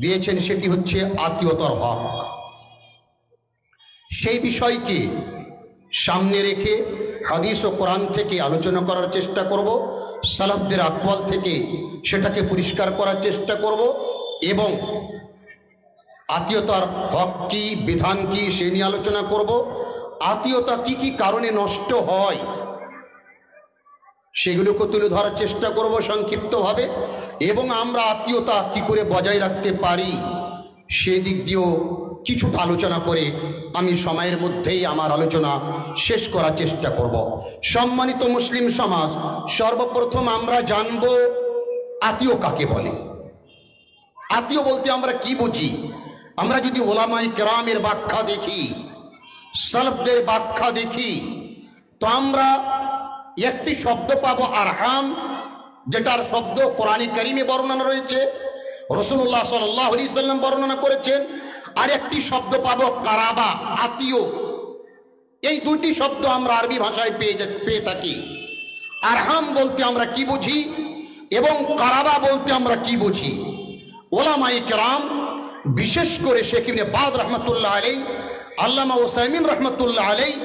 দিয়েছেন, সেটি হচ্ছে আত্মীয়তার হক। সেই বিষয়কে সামনে রেখে হাদিস ও কোরআন থেকে আলোচনা করার চেষ্টা করব, সালাফদের আকওয়াল থেকে সেটাকে পরিষ্কার করার চেষ্টা করব, এবং আত্মীয়তার হক কি, বিধান কি, সে নিয়ে আলোচনা করব। আত্মীয়তা কি কি কারণে নষ্ট হয় সেগুলোকে তুলে ধরার চেষ্টা করব সংক্ষিপ্তভাবে, এবং আমরা আত্মীয়তা কি করে বজায় রাখতে পারি সেদিক দিয়েও কিছুটা আলোচনা করে আমি সময়ের মধ্যেই আমার আলোচনা শেষ করার চেষ্টা করব। সম্মানিত মুসলিম সমাজ, সর্বপ্রথম আমরা জানব আত্মীয় কাকে বলে। আত্মীয় বলতে আমরা কি বুঝি? আমরা যদি ওলামায়ে কেরামের ব্যাখ্যা দেখি, সালাফদের ব্যাখ্যা দেখি, তো আমরা একটি শব্দ পাবো আরহাম, যেটার শব্দ কোরআনে কারিমে বর্ণনা রয়েছে, রাসূলুল্লাহ সাল্লাল্লাহু আলাইহি সাল্লাম বর্ণনা করেছেন। আর একটি শব্দ পাবো কারাবা, আত্মীয়। এই দুটি শব্দ আমরা আরবি ভাষায় পেয়ে থাকি। আরহাম বলতে আমরা কি বুঝি এবং কারাবা বলতে আমরা কি বুঝি? ওলামায়ে কেরাম, বিশেষ করে শেখ ইবনে বাজ রহমাতুল্লাহ আলাইহি, আল্লামা উসাইমিন রহমাতুল্লাহ আলাইহি,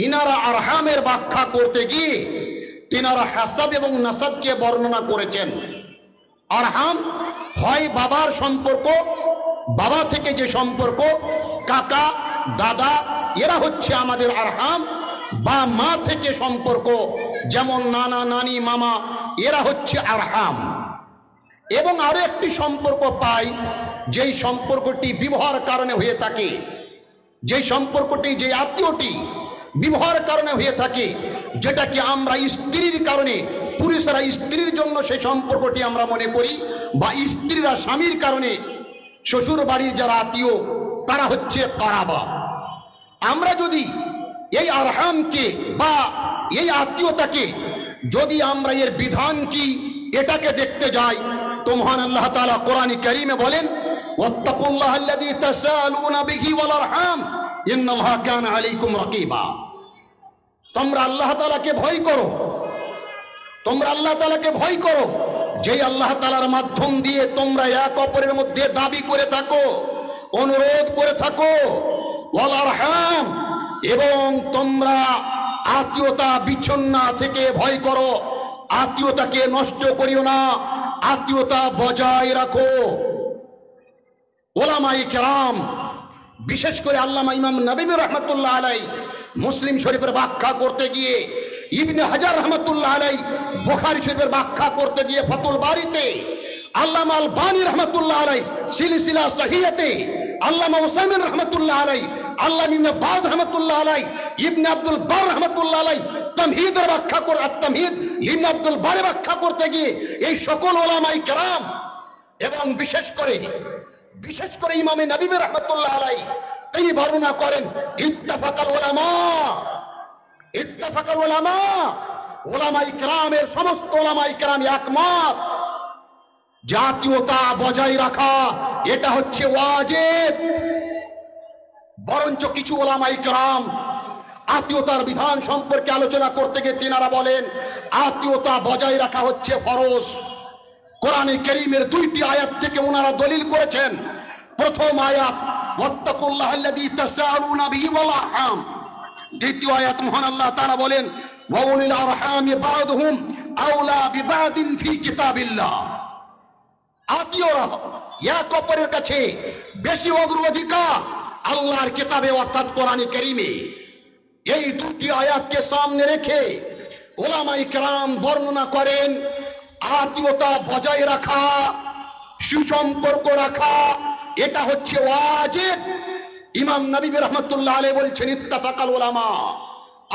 ইনারা আরহামের ব্যাখ্যা করতে গিয়ে তিনারা হাসাব এবং নাসাবকে বর্ণনা করেছেন। আরহাম হয় বাবার সম্পর্ক, বাবা থেকে যে সম্পর্ক, কাকা, দাদা, এরা হচ্ছে আমাদের আরহাম, বা মা থেকে সম্পর্ক, যেমন নানা, নানি, মামা, এরা হচ্ছে আরহাম। এবং আরো একটি সম্পর্ক পাই, যেই সম্পর্কটি বিবাহের কারণে হয়ে থাকে, যেই সম্পর্কটি, যে আত্মীয়টি বিবাহের কারণে হয়ে থাকে, যেটাকে আমরা স্ত্রীর কারণে, পুরুষেরা স্ত্রীর জন্য সেই সম্পর্কটি আমরা মনে করি, বা স্ত্রীরা স্বামীর কারণে, শ্বশুর বাড়ির যারা আত্মীয় তারা হচ্ছে কারাবা। আমরা যদি এই আরহামকে বা এই আত্মীয়তাকে যদি আমরা এর বিধান কি এটাকে দেখতে যাই, তো মহান আল্লাহ তাআলা কোরআনে কারীমে বলেন, ওয়াত্তাকুল্লাহাল্লাযী তাসালুনা বিহি ওয়াল আরহাম ইন্নাল্লাহা কানা আলাইকুম রাকীবা। তোমরা আল্লাহ তাআলাকে ভয় করো, তোমরা আল্লাহ তাআলাকে ভয় করো, যেই আল্লাহ তাআলার মাধ্যম দিয়ে তোমরা এক অপরের মধ্যে দাবি করে থাকো, অনুরোধ করে থাকো, ওয়াল আরহাম, এবং তোমরা আত্মীয়তা বিচ্ছিন্ন থেকে ভয় করো, আত্মীয়তাকে নষ্ট করিও না, আত্মীয়তা বজায় রাখো। ওলামায়ে কেরাম, বিশেষ করে আল্লামা ইমাম নববী রাহমাতুল্লাহ আলাইহি মুসলিম শরীফের ব্যাখ্যা করতে গিয়ে, ইবনে হাজার রাহমাতুল্লাহ আলাইহি বুখারী শরীফের ব্যাখ্যা করতে গিয়ে ফাতুল বারীতে, আল্লামা আলবানী রাহমাতুল্লাহ আলাইহি সিলসিলা সহিহাতে, আল্লামা উসাইমিন রাহমাতুল্লাহ আলাইহি, আল্লামা ইবনে বাজ রাহমাতুল্লাহ আলাইহি, ইবনে আব্দুল বার রাহমাতুল্লাহ আলাইহি তামহিদের ব্যাখ্যা করে, আত-তামহিদ ইবনে আব্দুল বার ব্যাখ্যা করতে গিয়ে এই সকল ওলামায়ে কেরাম, এবং বিশেষ করে ইমামে নববী রাহমাতুল্লাহ আলাইহি তিনি বর্ণনা করেন, ইত্তাফাকাল উলামা, ওলামায়ে কেরামের, সমস্ত ওলামায়ে কেরাম একমত, জাতীয়তা বজায় রাখা এটা হচ্ছে ওয়াজিব। বরঞ্চ কিছু ওলামায়ে কেরাম আত্মীয়তার বিধান সম্পর্কে আলোচনা করতে গিয়ে তিনারা বলেন, আত্মীয়তা বজায় রাখা হচ্ছে ফরজ। কোরআনে কারীমের দুইটি আয়াত থেকে ওনারা দলিল করেছেন। প্রথম আয়াত, ওয়াত্তাকুল্লাহাল্লাযী তাসালুনা বিহি ওয়াল আরহাম। দ্বিতীয় আয়াত মহান আল্লাহ তাআলা বলেন, ওয়া উলিল আরহামি বা'দুহুম আওলা বিবাদিন ফি কিতাবিল্লাহ। আত্মীয়রা এক অপরের কাছে বেশি অগ্রাধিকার আল্লাহর কিতাবে, অর্থাৎ কোরআনে কারীমে। এই দুটি আয়াতকে সামনে রেখে ওলামায়ে কেরাম বর্ণনা করেন, আত্মীয়তা বজায় রাখা, সুসম্পর্ক রাখা এটা হচ্ছে ওয়াজিব। ইমাম নববী রাহমাতুল্লাহ আলাইহি বলছেন ইত্তাফাকাল উলামা,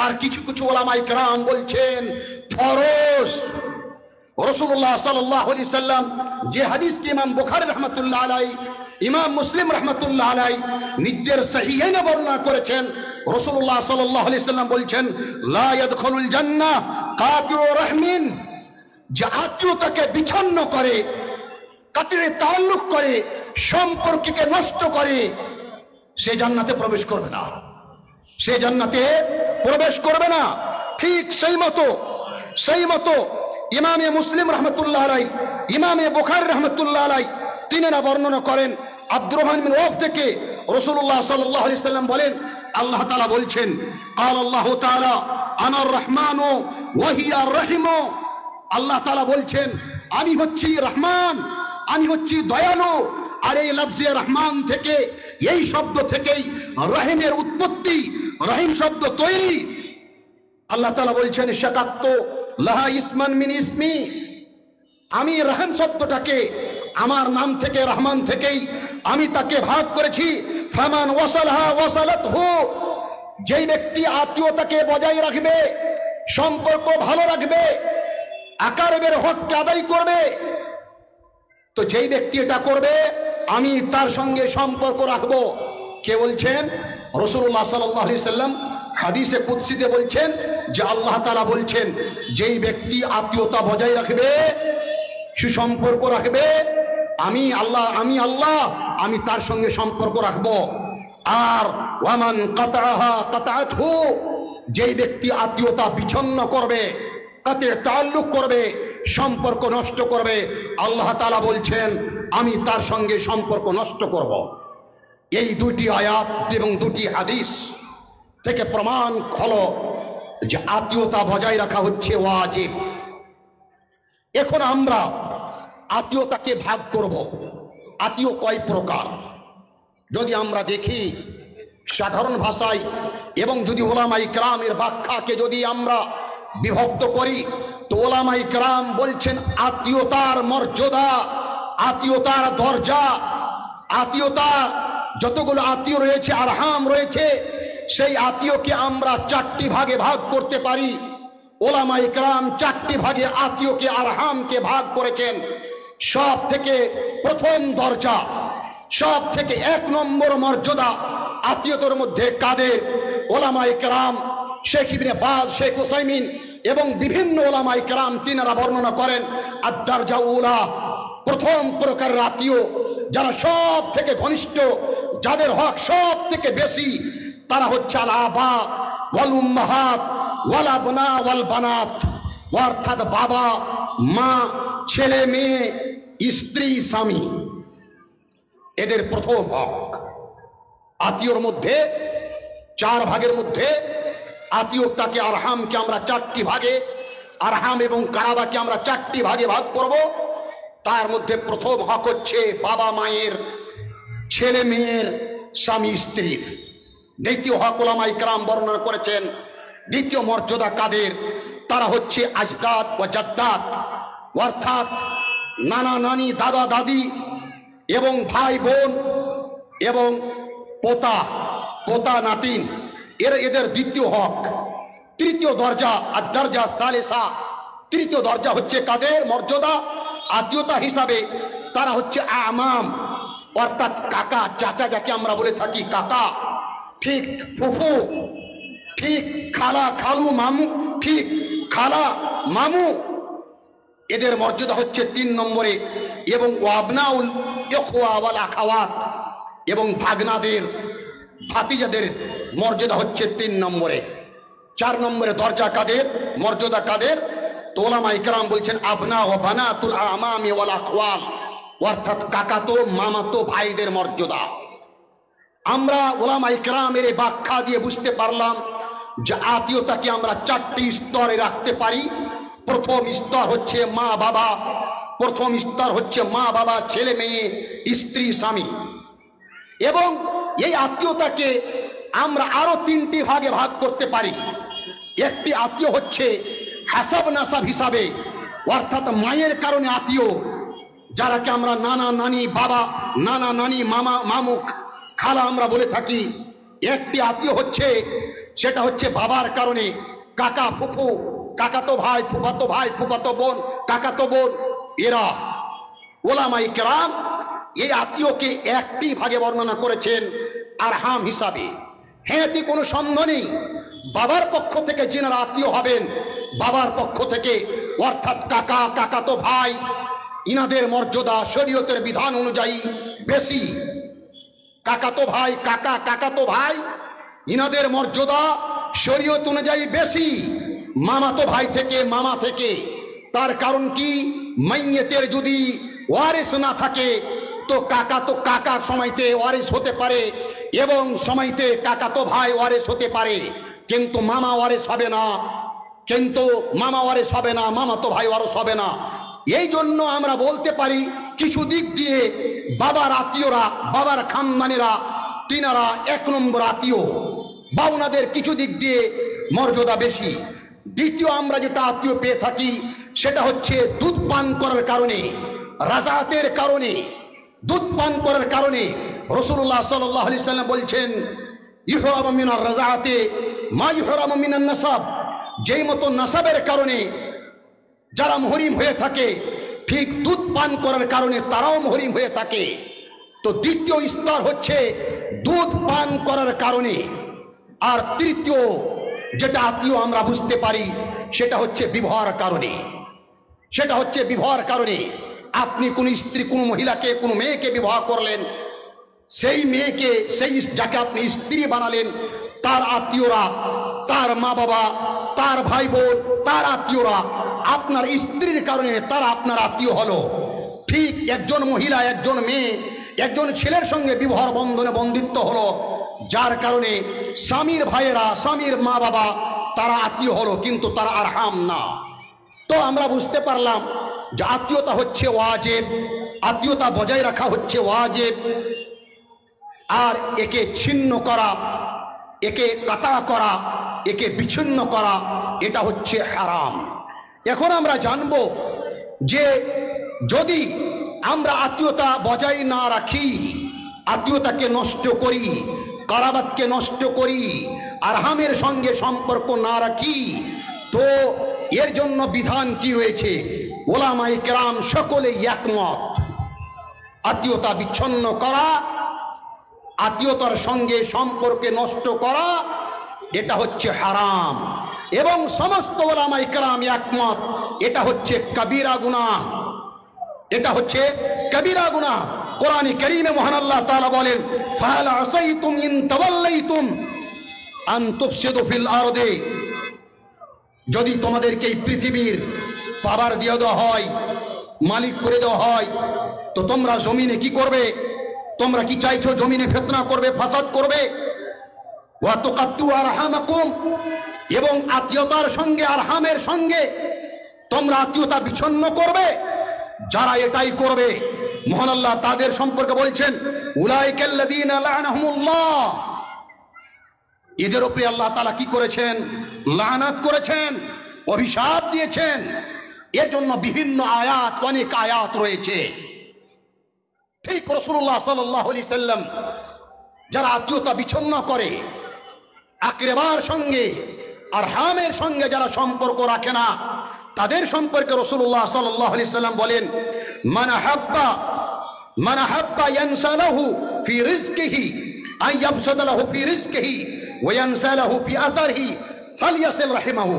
আর কিছু কিছু ওলামায়ে কেরাম বলছেন ফরজ। রাসূলুল্লাহ সাল্লাল্লাহু আলাইহি সাল্লাম যে হাদিসকে ইমাম বুখারী রাহমাতুল্লাহ আলাইহি, ইমাম মুসলিম রাহমাতুল্লাহ আলাইহি নিজের সহিহাইনে বর্ণনা করেছেন, রাসূলুল্লাহ সাল্লাল্লাহু আলাইহি সাল্লাম বলছেন, লা ইয়াদখুলুল জান্নাহ কাতিউ রাহমিন, যে আত্মীয়তাকে বিচ্ছিন্ন করে, কাতিরে তাআল্লুক করে, সম্পর্ককে নষ্ট করে, সে জান্নাতে প্রবেশ করবে না, সে জান্নাতে প্রবেশ করবে না। ঠিক সেই মতো ইমামে মুসলিম রাহমাতুল্লাহ আলাইহি, ইমামে বুখারী রাহমাতুল্লাহ আলাইহি তিনারা বর্ণনা করেন, আব্দুর রহমান বিন ওয়াফ থেকে রাসূলুল্লাহ সাল্লাল্লাহু আলাইহি সাল্লাম বলেন, আল্লাহ তাআলা বলছেন, قال الله تعالى انا الرحمن وهي الرحيم। আল্লাহ তাআলা বলছেন, আমি হচ্ছি রহমান, আমি হচ্ছি দয়ালু। আর এই লফজে রহমান থেকে, এই শব্দ থেকেই রহিমের উৎপত্তি, রহিম শব্দ তৈরি। আল্লাহ তাআলা বলছেন, শাকাত্তু লাহা ইসমান মিন ইসমি, আমি রহিম শব্দটাকে আমার নাম থেকে, রহমান থেকেই আমি তাকে ভাগ করেছি। ফামান ওয়াসালহা ওয়াসালাতহু, যেই ব্যক্তি আত্মীয়তাকে বজায় রাখবে, সম্পর্ক ভালো রাখবে, আকারেবের হককে আদায় করবে, তো যেই ব্যক্তি এটা করবে আমি তার সঙ্গে সম্পর্ক রাখবো। কে বলছেন? রাসূলুল্লাহ সাল্লাল্লাহু আলাইহি সাল্লাম হাদিসে কুদসিতে বলছেন যে আল্লাহ তাআলা বলছেন, যেই ব্যক্তি আত্মীয়তা বজায় রাখবে, সুসম্পর্ক রাখবে, আমি আল্লাহ আমি তার সঙ্গে সম্পর্ক রাখবো। আর ওয়ামান কাতাআহা কাতাআতহু, যেই ব্যক্তি আত্মীয়তা বিচ্ছিন্ন করবে, তাতে তাআল্লুক করবে, সম্পর্ক নষ্ট করবে, আল্লাহ তাআলা বলছেন আমি তার সঙ্গে সম্পর্ক নষ্ট করব। এই দুটি আয়াত এবং দুটি হাদিস থেকে প্রমাণ হলো যে আত্মীয়তা বজায় রাখা হচ্ছে ওয়াজিব। এখন আমরা আত্মীয়তাকে ভাগ করব। আত্মীয় কয় প্রকার? যদি আমরা দেখি সাধারণ ভাষায় এবং যদি ওলামায়ে কেরামের ব্যাখ্যাকে যদি আমরা বিভক্ত করি, তো ওলামায়ে কেরাম বলছেন আত্মীয়তার মর্যাদা, আত্মীয়তার দরজা, আত্মীয়তা যতগুলো আত্মীয় রয়েছে, আরহাম রয়েছে, সেই আত্মীয়কে আমরা চারটি ভাগে ভাগ করতে পারি। ওলামায়ে কেরাম চারটি ভাগে আত্মীয়কে, আরহামকে ভাগ করেছেন। সব থেকে প্রথম দরজা, সব থেকে এক নম্বর মর্যাদা আত্মীয়তার মধ্যে কাদের? ওলামায়ে কেরাম শেখ ইবনে বাজ, শেখ উসাইমিন এবং বিভিন্ন ওলামায়ে কেরাম তিনারা বর্ণনা করেন আদ-দারজা উলা, প্রথম প্রকারের আত্মীয় যারা সব থেকে ঘনিষ্ঠ, যাদের হক সব থেকে বেশি, তারা হচ্ছে আল আবা ওয়াল উম্মাহাত ওয়াল আবনা ওয়াল বানাত, অর্থাৎ বাবা, মা, ছেলে মেয়ে, স্ত্রী, স্বামী, এদের প্রথম হক। আত্মীয়র মধ্যে চার ভাগের মধ্যে আত্মীয়তাকে, আরহামকে আমরা চারটি ভাগে, আরহাম এবং কারাবাকে আমরা চারটি ভাগে ভাগ করব। তার মধ্যে প্রথম হক হচ্ছে বাবা মায়ের, ছেলে মেয়ের, স্বামী স্ত্রীর। দ্বিতীয় হক ওলামায়ে কেরাম বর্ণনা করেছেন, দ্বিতীয় মর্যাদা কাদের? তারা হচ্ছে আজদাদ ও জাদ্দাত, অর্থাৎ নানা নানি, দাদা দাদি এবং ভাই বোন এবং পোতা, পোতা নাতিন, এদের দ্বিতীয় হক। তৃতীয় দরজা আদ-দারজা সালিসা, তৃতীয় দরজা হচ্ছে কাদের মর্যাদা আত্মীয়তা হিসাবে? তারা হচ্ছে আমাম, অর্থাৎ কাকা, চাচা, যাকে আমরা বলে থাকি কাকা, ঠিক ফুফু, ঠিক খালা, খালু, মামু, ঠিক খালা, মামু, এদের মর্যাদা হচ্ছে 3 নম্বরে। এবং ওয়াবনাউল ইখওয়া ওয়াল আখাওয়াত, এবং ভাগনাদের, ভাতিজাদের মর্যাদা হচ্ছে 3 নম্বরে। 4 নম্বরে দরজা কাদের, মর্যাদা কাদের? তো ওলামায়ে কেরাম বলছেন আবনা ও বানাতুল আমামি ওয়াল আখওয়াল, অর্থাৎ কাকাতো, মামাতো ভাইদের মর্যাদা। আমরা ওলামায়ে কেরামের এই ব্যাখ্যা দিয়ে বুঝতে পারলাম যে আত্মীয়তাকে আমরা 4টি স্তরে রাখতে পারি। প্রথম স্তর হচ্ছে মা বাবা, প্রথম স্তর হচ্ছে মা বাবা, ছেলে মেয়ে, স্ত্রী, স্বামী। এবং এই আত্মীয়তাকে আমরা আরো 3টি ভাগে ভাগ করতে পারি। একটি আত্মীয় হচ্ছে হাসাব নাসাব হিসাবে, অর্থাৎ মায়ের কারণে আত্মীয়, যারাকে আমরা নানা নানি, বাবা, নানা নানি, মামা, মামু, খালা আমরা বলে থাকি। একটি আত্মীয় হচ্ছে, সেটা হচ্ছে বাবার কারণে কাকা, ফুফু, কাকাতো ভাই, ফুফাতো ভাই, ফুফাতো বোন, কাকাতো বোন, এরা। ওলামায়ে কেরাম এই আত্মীয়কে একটি ভাগে বর্ণনা করেছেন আরহাম হিসাবে। হ্যাঁ, এতে কোনো সন্দেহ নেই, বাবার পক্ষ থেকে যিনারা আত্মীয় হবেন, বাবার পক্ষ থেকে অর্থাৎ কাকা, কাকাতো ভাই, ইনাদের মর্যাদা শরীয়তের বিধান অনুযায়ী বেশি। কাকাতো ভাই, কাকা, কাকাতো ভাই, ইনাদের মর্যাদা শরীয়ত অনুযায়ী বেশি মামাতো ভাই থেকে, মামা থেকে। তার কারণ কি? মাইয়েতের যদি ওয়ারিস না থাকে, তো কাকার সময়তে ওয়ারিস হতে পারে এবং সময়তে কাকাতো ভাই ওয়ারিস হতে পারে, কিন্তু মামা ওয়ারিস হবে না, মামাতো ভাই ওয়ারিস হবে না। এই জন্য আমরা বলতে পারি কিছু দিক দিয়ে বাবার আত্মীয়রা, বাবার খানদানেরা তিনারা এক নম্বর আত্মীয়, বা ওনাদের কিছু দিক দিয়ে মর্যাদা বেশি। দ্বিতীয় আমরা যেটা আত্মীয় পেয়ে থাকি সেটা হচ্ছে দুধ পান করার কারণে, রাজাতের কারণে, দুধ পান করার কারণে। রাসূলুল্লাহ সাল্লাল্লাহু আলাইহি সাল্লাম বলছেন, ইহরামু মিনার রাজাতে মা ইহরামু মিনান নাসাব, যেই মতো নাসাবের কারণে যারা মুহরিম হয়ে থাকে, ঠিক দুধ পান করার কারণে তারাও মুহরিম হয়ে থাকে। তো দ্বিতীয় স্তর হচ্ছে দুধ পান করার কারণে। আর তৃতীয় যেটা আত্মীয় আমরা বুঝতে পারি সেটা হচ্ছে বিবাহের কারণে, সেটা হচ্ছে বিবাহের কারণে। আপনি কোন স্ত্রী, কোন মহিলাকে, কোন মেয়েকে বিবাহ করলেন, সেই মেয়েকে, সেই যাকে আপনি স্ত্রী বানালেন, তার আত্মীয়রা, তার মা বাবা, তার ভাই বোন, তার আত্মীয়রা আপনার স্ত্রীর কারণে তারা আপনার আত্মীয় হলো। ঠিক একজন মহিলা, একজন মেয়ে, একজন ছেলের সঙ্গে বিবাহ বন্ধনে বন্ধিত্ব হলো, যার কারণে স্বামীর ভাইয়েরা, স্বামীর মা বাবা তারা আত্মীয় হলো, কিন্তু তারা আরহাম না। তো আমরা বুঝতে পারলাম যে আত্মীয়তা হচ্ছে ওয়াজিব, আত্মীয়তা বজায় রাখা হচ্ছে ওয়াজিব। আর একে ছিন্ন করা, একে কাটা করা, একে বিচ্ছিন্ন করা, এটা হচ্ছে হারাম। এখন আমরা জানব যে যদি আমরা আত্মীয়তা বজায় না রাখি, আত্মীয়তাকে নষ্ট করি, কারাবাতকে নষ্ট করি, আরহামের সঙ্গে সম্পর্ক না রাখি, তো এর জন্য বিধান কি রয়েছে? ওলামায়ে কেরাম সকলে একমত, আত্মীয়তা বিচ্ছিন্ন করা, আত্মীয়তার সঙ্গে সম্পর্কে নষ্ট করা, এটা হচ্ছে হারাম। এবং সমস্ত ওলামায়ে কেরাম একমত এটা হচ্ছে কবিরা গুনাহ, এটা হচ্ছে কবিরা গুনাহ। কোরআনে কারীমে মহান আল্লাহ তাআলা বলেন, ফাহাল আসাইতুম ইন তাওয়াল্লাইতুম আন তুফসিদু ফিল আরদি, যদি তোমাদেরকে এই পৃথিবীর পাওয়ার দিয়ে দেওয়া হয়, মালিক করে দেওয়া হয়, তো তোমরা জমিনে কি করবে? তোমরা কি চাইছো জমিনে ফিতনা করবে, ফাসাদ করবে? ওয়া তুকাত্তু আরহামাকুম, এবং আত্মীয়তার সঙ্গে, আরহামের সঙ্গে তোমরা আত্মীয়তা বিচ্ছিন্ন করবে। যারা এটাই করবে মহান আল্লাহ তাদের সম্পর্কে বলছেন, উলাইকাল্লাযীনা লা'নাহুমুল্লাহ, এদের উপরে আল্লাহ তাআলা কি করেছেন? লানাত করেছেন, অভিশাপ দিয়েছেন। এর জন্য বিভিন্ন আয়াত, অনেক আয়াত রয়েছে। ঠিক রাসূলুল্লাহ সাল্লাল্লাহু আলাইহি সাল্লাম যারা আত্মীয়তা বিচ্ছিন্ন করে, আকরাবার সঙ্গে, আরহামের সঙ্গে যারা সম্পর্ক রাখে না, তাদের সম্পর্কে রাসূলুল্লাহ সাল্লাল্লাহু আলাইহি সাল্লাম বলেন, মান হাব্বা ইয়ানসালাহু ফি রিজকিহি আন ইয়াবসুতা লাহু ফি রিজকিহি ওয়া ইয়ানসালাহু ফি আতারিহি ফালইয়াসিল রাহিমাহু,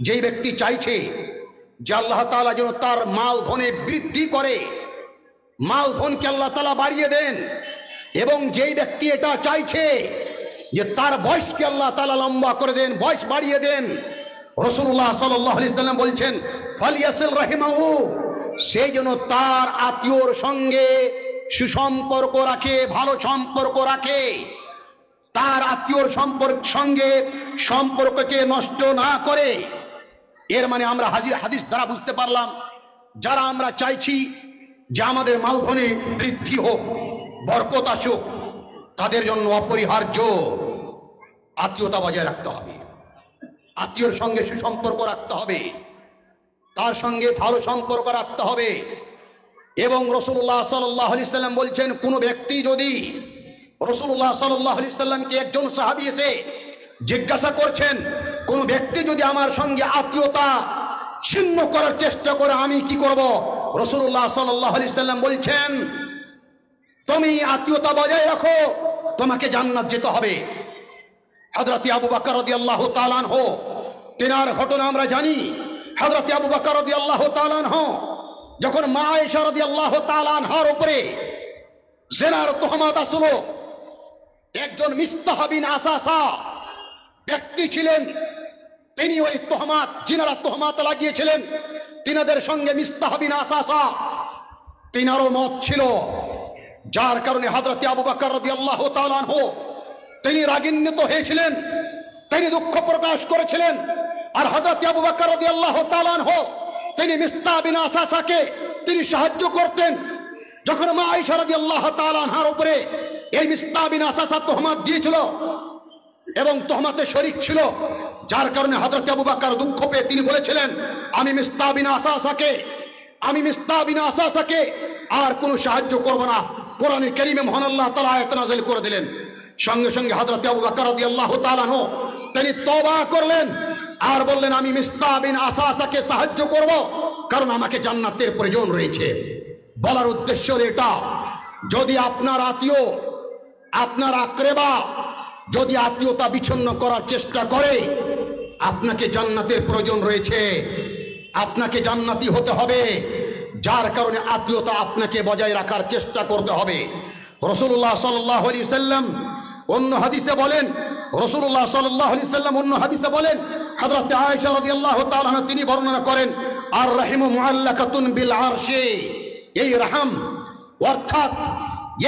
যেই ব্যক্তি চাইছে যে আল্লাহ তাআলা যেন তার মাল ধনে বৃদ্ধি করে, মাল ধনকে আল্লাহ তাআলা বাড়িয়ে দেন, এবং যেই ব্যক্তি এটা চাইছে যে তার বয়সকে আল্লাহ তাআলা লম্বা করে দেন, বয়স বাড়িয়ে দেন, রাসূলুল্লাহ সাল্লাল্লাহু আলাইহি সাল্লাম বলছেন, ফালইয়াসিল রাহিমাহু, সে যেন তার আত্মীয়র সঙ্গে সুসম্পর্ক রাখে, ভালো সম্পর্ক রাখে, তার আত্মীয়র সঙ্গে সম্পর্ককে নষ্ট না করে। এর মানে আমরা হাদিস দ্বারা বুঝতে পারলাম, যারা আমরা চাইছি যে আমাদের মালধনে বৃদ্ধি হোক, বরকত আসুক, তাদের জন্য অপরিহার্য আত্মীয়তা বজায় রাখতে হবে, আত্মীয়র সঙ্গে সুসম্পর্ক রাখতে হবে, তার সঙ্গে ভালো সম্পর্ক রাখতে হবে। এবং রাসূলুল্লাহ সাল্লাল্লাহু আলাইহি সাল্লাম বলছেন, কোন ব্যক্তি যদি, রাসূলুল্লাহ সাল্লাল্লাহু আলাইহি সাল্লামকে একজন সাহাবী এসে জিজ্ঞাসা করছেন, কোন ব্যক্তি যদি আমার সঙ্গে আত্মীয়তা ছিন্ন করার চেষ্টা করে আমি কি করব? রাসূলুল্লাহ সাল্লাল্লাহু আলাইহি সাল্লাম বলছেন, তুমি আত্মীয়তা বজায় রাখো, তোমাকে জান্নাত যেতে হবে। হযরত আবু বকর রাদিয়াল্লাহু তাআলা আনহু, তিনার ঘটনা আমরা জানি। হযরত আবু বকর রাদিয়াল্লাহু তাআলা আনহু যখন মা আয়েশা রাদিয়াল্লাহু তাআলা আনহার উপরে জিনার তুহমাত আসলো, একজন মিসতাহ বিন আসাসা ব্যক্তি ছিলেন, তিনি ওই তুহমাত, জিনার তুহমাত লাগিয়েছিলেন। তিনাদের সঙ্গে মিসতাহ বিন আসাসা, তিনারও মত ছিল যার কারণে হযরত আবু বকর রাদিয়াল্লাহু তাআলা আনহু তিনি রাগান্বিত হয়েছিলেন, তিনি দুঃখ প্রকাশ করেছিলেন। আর হযরত আবু বকর রাদিয়াল্লাহু তাআলা আনহু তিনি মিস্তাহ বিন আসাসাকে তিনি সাহায্য করতেন। যখন মা আয়েশা রাদিয়াল্লাহু তাআলা আনহার উপরে এই মিস্তাহ বিন আসাসা তোহমত দিয়েছিল এবং তোহমতে শরীক ছিল, যার কারণে হযরত আবু বকর দুঃখ পেয়ে তিনি বলেছিলেন, আমি মিস্তাহ বিন আসাসাকে আর কোনো সাহায্য করব না। কোরআনে কারীমে মহান আল্লাহ তাআলা আয়াত নাযিল করে দিলেন। সঙ্গে সঙ্গে হযরত আবু বকর রাদিয়াল্লাহু তাআলা আনহু তিনি তওবা করলেন আর বললেন, আমি মিস্তাহ বিন আসাসাকে সাহায্য করব, কারণ আমাকে জান্নাতের প্রয়োজন রয়েছে। বলার উদ্দেশ্য হলো এটা, যদি আপনার আত্মীয়, আপনার আকরেবা যদি আত্মীয়তা বিচ্ছিন্ন করার চেষ্টা করে, আপনাকে জান্নাতের প্রয়োজন রয়েছে, আপনাকে জান্নাতি হতে হবে। যার কারণে আত্মীয়তা আপনাকে বজায় রাখার চেষ্টা করতে হবে। রাসূলুল্লাহ সাল্লাল্লাহু আলাইহি সাল্লাম অন্য হাদিসে বলেন, হযরত আয়েশা রাদিয়াল্লাহু তাআলা আনহা তিনি বর্ণনা করেন, আর রাহিমু মুআল্লাকাতুন বিল আরশি, এই রাহম অর্থাৎ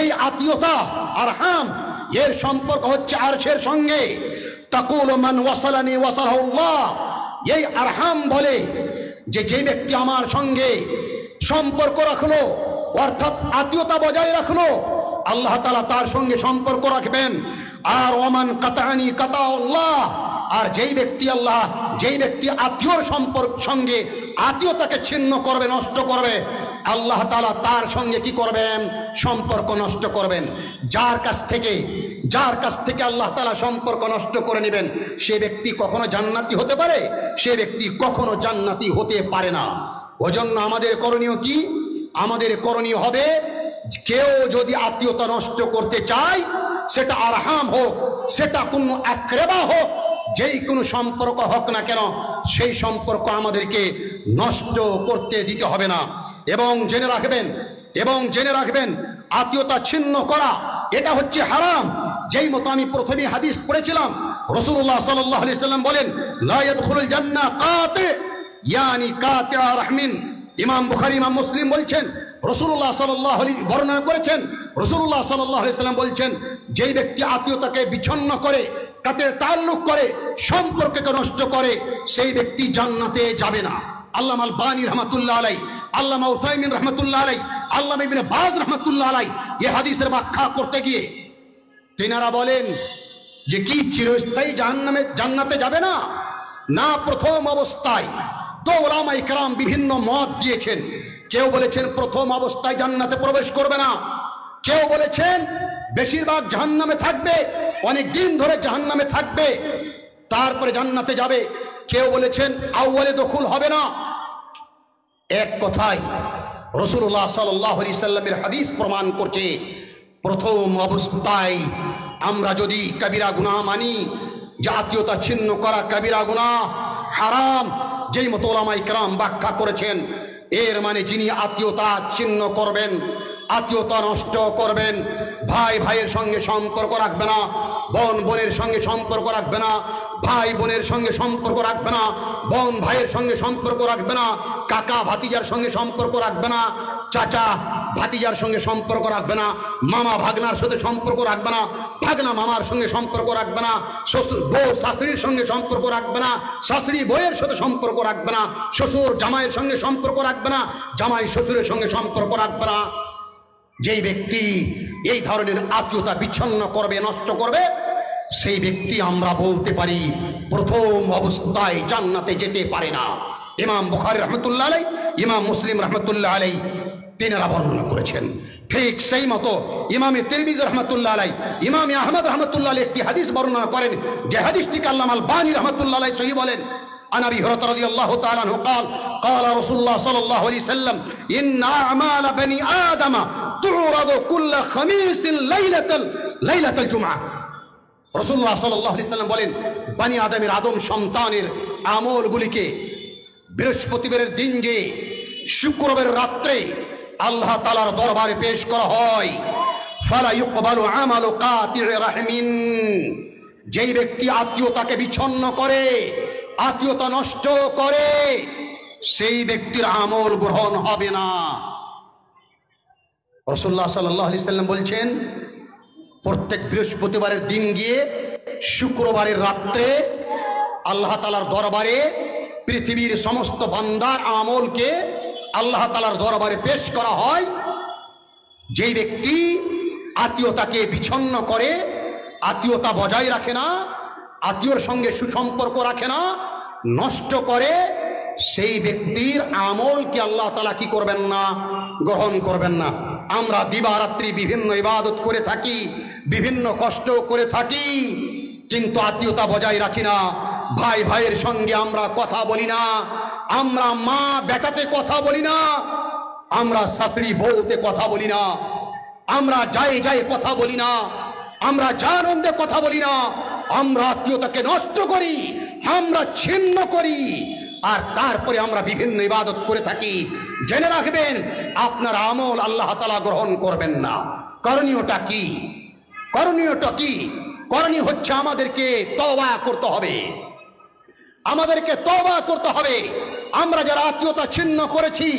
এই আত্মীয়তা আরহাম এর সম্পর্ক হচ্ছে আরশের সঙ্গে। তাকুলু মান ওয়াসালানি ওয়াসালাহুল্লাহ, এই আরহাম বলে যে যে ব্যক্তি আমার সঙ্গে সম্পর্ক রাখলো অর্থাৎ আত্মীয়তা বজায় রাখলো, আল্লাহ তাআলা তার সঙ্গে সম্পর্ক রাখবেন। আর ওমান কাতানি কাতাউল্লাহ, আর যেই ব্যক্তি আত্মীয়র সম্পর্ক সঙ্গে আত্মীয়তাকে ছিন্ন করবে, নষ্ট করবে, আল্লাহ তাআলা তার সঙ্গে কি করবেন? সম্পর্ক নষ্ট করবেন। যার কাছ থেকে আল্লাহ তাআলা সম্পর্ক নষ্ট করে নেবেন, সে ব্যক্তি কখনো জান্নাতি হতে পারে? সে ব্যক্তি কখনো জান্নাতি হতে পারে না। ওজন্য আমাদের করণীয় কি? আমাদের করণীয় হবে, কেউ যদি আত্মীয়তা নষ্ট করতে চায়, সেটা আরহাম হোক, সেটা কোনো আকরেবা হোক, যেই কোনো সম্পর্ক হোক না কেন, সেই সম্পর্ক আমাদেরকে নষ্ট করতে দিতে হবে না। এবং জেনে রাখবেন আত্মীয়তা ছিন্ন করা এটা হচ্ছে হারাম। যেই মতো আমি প্রথমে হাদিস পড়েছিলাম, রাসূলুল্লাহ সাল্লাল্লাহু আলাইহি সাল্লাম বলেন, লা ইয়াদখুলুল জান্নাহ কাতি, ইয়ানি কাতিআ রাহমিন। ইমাম বুখারী, ইমাম মুসলিম বলছেন, রাসূলুল্লাহ সাল্লাল্লাহু আলাইহি বর্ণনা করেছেন, রাসূলুল্লাহ সাল্লাল্লাহু আলাইহি সাল্লাম বলছেন, যেই ব্যক্তি আত্মীয়তাকে বিচ্ছিন্ন করে, কাতে তাল্লুক করে, সম্পর্ককে নষ্ট করে, সেই ব্যক্তি জান্নাতে যাবে না। আল্লামা আলবানী রহমাতুল্লাহ আলাইহি, আল্লামা উসাইমিন রহমাতুল্লাহ আলাইহি, আল্লামা ইবনে বাজ রহমাতুল্লাহ আলাইহি এই হাদিসের ব্যাখ্যা করতে গিয়ে তিনারা বলেন যে কি চিরস্থায়ী জান্নাতে যাবে না? না, প্রথম অবস্থায়। তো উলামায়ে কেরাম বিভিন্ন মত দিয়েছেন। কেউ বলেছেন প্রথম অবস্থায় জান্নাতে প্রবেশ করবে না, কেউ বলেছেন বেশিরভাগ জাহান্নামে থাকবে, অনেক দিন ধরে জাহান্নামে থাকবে, তারপরে জান্নাতে যাবে। কেউ বলেছেন আউয়ালে দখুল হবে না। এক কথায় রাসূলুল্লাহ সাল্লাল্লাহু আলাইহি সাল্লামের হাদিস প্রমাণ করছে, প্রথম অবস্থায় আমরা যদি কবিরা গুনাহ মানি, জাতীয়তা ছিন্ন করা কবিরা গুনাহ, হারাম, যেই মতো উলামায়ে কেরাম ব্যাখ্যা করেছেন, এর মানে যিনি আত্মীয়তা ছিন্ন করবেন, আত্মীয়তা নষ্ট করবেন, ভাই ভাইয়ের সঙ্গে সম্পর্ক রাখবে না, বোন বোনের সঙ্গে সম্পর্ক রাখবে না, ভাই বোনের সঙ্গে সম্পর্ক রাখবে না, বোন ভাইয়ের সঙ্গে সম্পর্ক রাখবে না, কাকা ভাতিজার সঙ্গে সম্পর্ক রাখবে না, চাচা ভাতিজার সঙ্গে সম্পর্ক রাখবে না, মামা ভাগনার সাথে সম্পর্ক রাখবে না, ভাগনা মামার সঙ্গে সম্পর্ক রাখবে না, বউ শাশুড়ির সঙ্গে সম্পর্ক রাখবে না, শাশুড়ি বউয়ের সাথে সম্পর্ক রাখবে না, শ্বশুর জামাইয়ের সঙ্গে সম্পর্ক রাখবে না, জামাই শ্বশুরের সঙ্গে সম্পর্ক রাখবে না। যেই ব্যক্তি এই ধরনের আত্মীয়তা বিচ্ছিন্ন করবে, নষ্ট করবে, সেই ব্যক্তি আমরা বলতে পারি প্রথম অবস্থায় জান্নাতে যেতে পারে না। ইমাম বুখারী রহমাতুল্লাহ আলাইহি, ইমাম মুসলিম রহমাতুল্লাহ আলাইহি তিনারা বর্ণনা করেছেন। ঠিক সেই মতো ইমামে তিরমিজি রহমাতুল্লাহ আলাইহি, ইমামে আহমদ রহমাতুল্লাহ আলাইহি একটি হাদিস বর্ণনা করেন, যে হাদিসটিকে আল্লামা আলবানী রহমাতুল্লাহ আলাইহি সহিহ বলেন। عن ابي هريره رضي الله تعالى عنه قال قال رسول الله صلى الله عليه وسلم ان اعمال بني ادم تعرض كل خميس ليله الجمعه। রাসূলুল্লাহ সাল্লাল্লাহু আলাইহি সাল্লাম বলেন, বনি আদমের আদম সন্তানের আমলগুলিকে বৃহস্পতিবারের দিন, যে শুক্রবারের রাত্রে আল্লাহ তাআলার দরবারে পেশ করা হয়। ফালা ইউকবালু আমালু কাতি'i রাহমিন, যেই ব্যক্তি আত্মীয়তাকে বিচ্ছিন্ন করে, আত্মীয়তা নষ্ট করে, সেই ব্যক্তির আমল গ্রহণ হবে না। রাসূলুল্লাহ সাল্লাল্লাহু আলাইহি সাল্লাম বলছেন, প্রত্যেক বৃহস্পতিবারের দিন গিয়ে শুক্রবারের রাত্রে আল্লাহ তাআলার দরবারে পৃথিবীর সমস্ত বান্দার আমলকে আল্লাহ তাআলার দরবারে পেশ করা হয়। যেই ব্যক্তি আত্মীয়তাকে বিচ্ছিন্ন করে, আত্মীয়তা বজায় রাখে না, আত্মীয়র সঙ্গে সুসম্পর্ক রাখে না, নষ্ট করে, সেই ব্যক্তির আমলকে আল্লাহ তাআলা কি করবেন না? গ্রহণ করবেন না। আমরা দিবারাত্রি বিভিন্ন ইবাদত করে থাকি, বিভিন্ন কষ্ট করে থাকি, কিন্তু আত্মীয়তা বজায় রাখি না। ভাই ভাইয়ের সঙ্গে আমরা কথা বলি না, আমরা মা বেটাতে কথা বলি না, আমরা শাশুড়ি বউতে কথা বলি না, আমরা যাই যাই কথা বলি না, আমরা জানন্দে কথা বলি না, আমরা আত্মীয়তাকে নষ্ট করি, আমরা ছিন্ন করি, আর তারপরে আমরা বিভিন্ন ইবাদত করে থাকি। জেনে রাখবেন, আপনার আমল আল্লাহ তাআলা গ্রহণ করবেন না। করণীয়টা কি? করণীয়টা কি? করণীয় হচ্ছে আমাদেরকে তওবা করতে হবে, আমাদেরকে তওবা করতে হবে। আমরা যারা আত্মীয়তা ছিন্ন করেছি,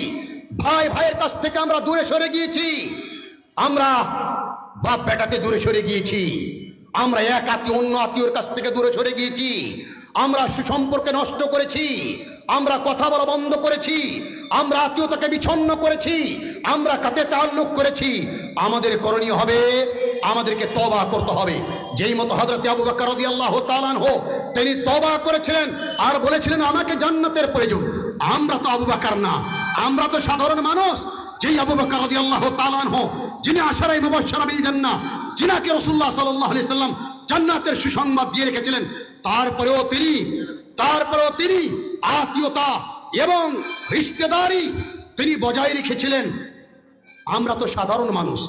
ভাই ভাইয়ের কাছ থেকে আমরা দূরে সরে গিয়েছি, আমরা বাপ বেটাতে দূরে সরে গিয়েছি, আমরা এক আত্মীয় অন্য আত্মীয়র কাছ থেকে দূরে সরে গিয়েছি, আমরা সুসম্পর্কে নষ্ট করেছি, আমরা কথা বলা বন্ধ করেছি, আমরা আত্মীয়তাকে বিচ্ছিন্ন করেছি, আমরা কাতে তাআল্লুক করেছি। আমাদের করণীয় হবে, আমাদেরকে তওবা করতে হবে। যেই মতো হযরত আবু বকর রাদিয়াল্লাহু তাআলা আনহু তিনি তওবা করেছিলেন আর বলেছিলেন আমাকে জান্নাতের প্রয়োজন। আমরা তো আবু বকর না, আমরা তো সাধারণ মানুষ। যেই আবু বকর রাদিয়াল্লাহু তাআলা আনহু, যিনি আশারায়ে মুবাশশারা বিল জান্নাহ, যিনাকে রাসূলুল্লাহ সাল্লাল্লাহু আলাইহি সাল্লাম জান্নাতের সুসংবাদ দিয়ে রেখেছিলেন, তারপরেও তিনি আত্মীয়তা এবং রিশতেদারি তিনি বজায় রেখেছিলেন। আমরা তো সাধারণ মানুষ,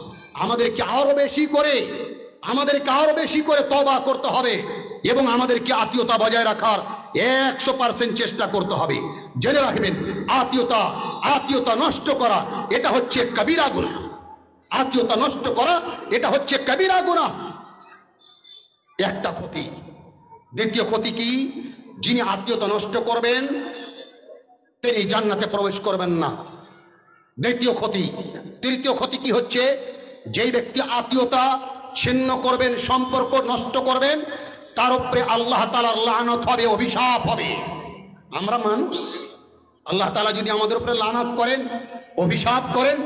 আমাদেরকে আরো বেশি করে তওবা করতে হবে এবং আমাদেরকে আত্মীয়তা বজায় রাখার 100% চেষ্টা করতে হবে। জেনে রাখবেন, আত্মীয়তা নষ্ট করা এটা হচ্ছে কবিরা গুনাহ। আত্মীয়তা নষ্ট করা এটা হচ্ছে কবিরা গুনাহ। একটা ক্ষতি। দ্বিতীয় ক্ষতি কি? যিনি আত্মীয়তা নষ্ট করবেন তিনি জান্নাতে প্রবেশ করবেন না। দ্বিতীয় ক্ষতি। তৃতীয় ক্ষতি কি হচ্ছে? যেই ব্যক্তি আত্মীয়তা ছিন্ন করবেন, সম্পর্ক নষ্ট করবেন, তার উপরে আল্লাহ তাআলার লানত হবে, অভিশাপ হবে। আমরা মানুষ, আল্লাহ তাআলা যদি আমাদের উপরে লানত করেন, অভিশাপ করেন,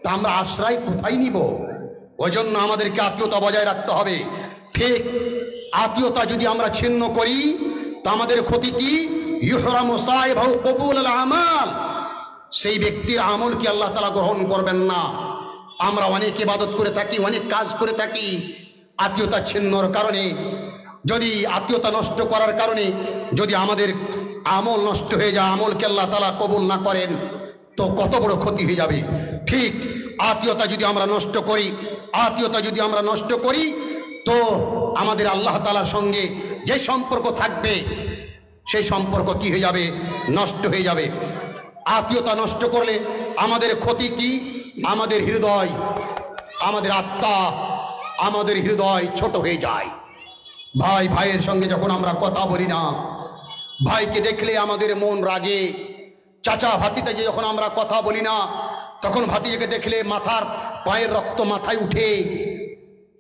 তা আমরা আশ্রয় কোথায় নিব? ওই জন্য আমাদেরকে আত্মীয়তা বজায় রাখতে হবে। ঠিক আত্মীয়তা যদি আমরা ছিন্ন করি, তা আমাদের ক্ষতি কি? ইহরামু সাইবাহু কবুলুল আমাল, সেই ব্যক্তির আমলকে আল্লাহ তাআলা গ্রহণ করবেন না। আমরা অনেক ইবাদত করে থাকি, অনেক কাজ করে থাকি, আত্মীয়তা ছিন্নর কারণে, যদি আত্মীয়তা নষ্ট করার কারণে যদি আমাদের আমল নষ্ট হয়ে যায়, আমলকে আল্লাহ তাআলা কবুল না করেন, তো কত বড় ক্ষতি হয়ে যাবে। ঠিক আত্মীয়তা যদি আমরা নষ্ট করি, তো আমাদের আল্লাহ তাআলার সঙ্গে যে সম্পর্ক থাকবে, সেই সম্পর্ক কি হয়ে যাবে? নষ্ট হয়ে যাবে। আত্মীয়তা নষ্ট করলে আমাদের ক্ষতি কি? আমাদের হৃদয়, আমাদের আত্মা, আমাদের হৃদয় ছোট হয়ে যায়। ভাই ভাইয়ের সঙ্গে যখন আমরা কথা বলি না, ভাইকে দেখলে আমাদের মন রাগে। চাচা ভাতিজাকে যখন আমরা কথা বলি না, তখন ভাতিজাকে দেখলে মাথার পায়ের রক্ত মাথায় উঠে।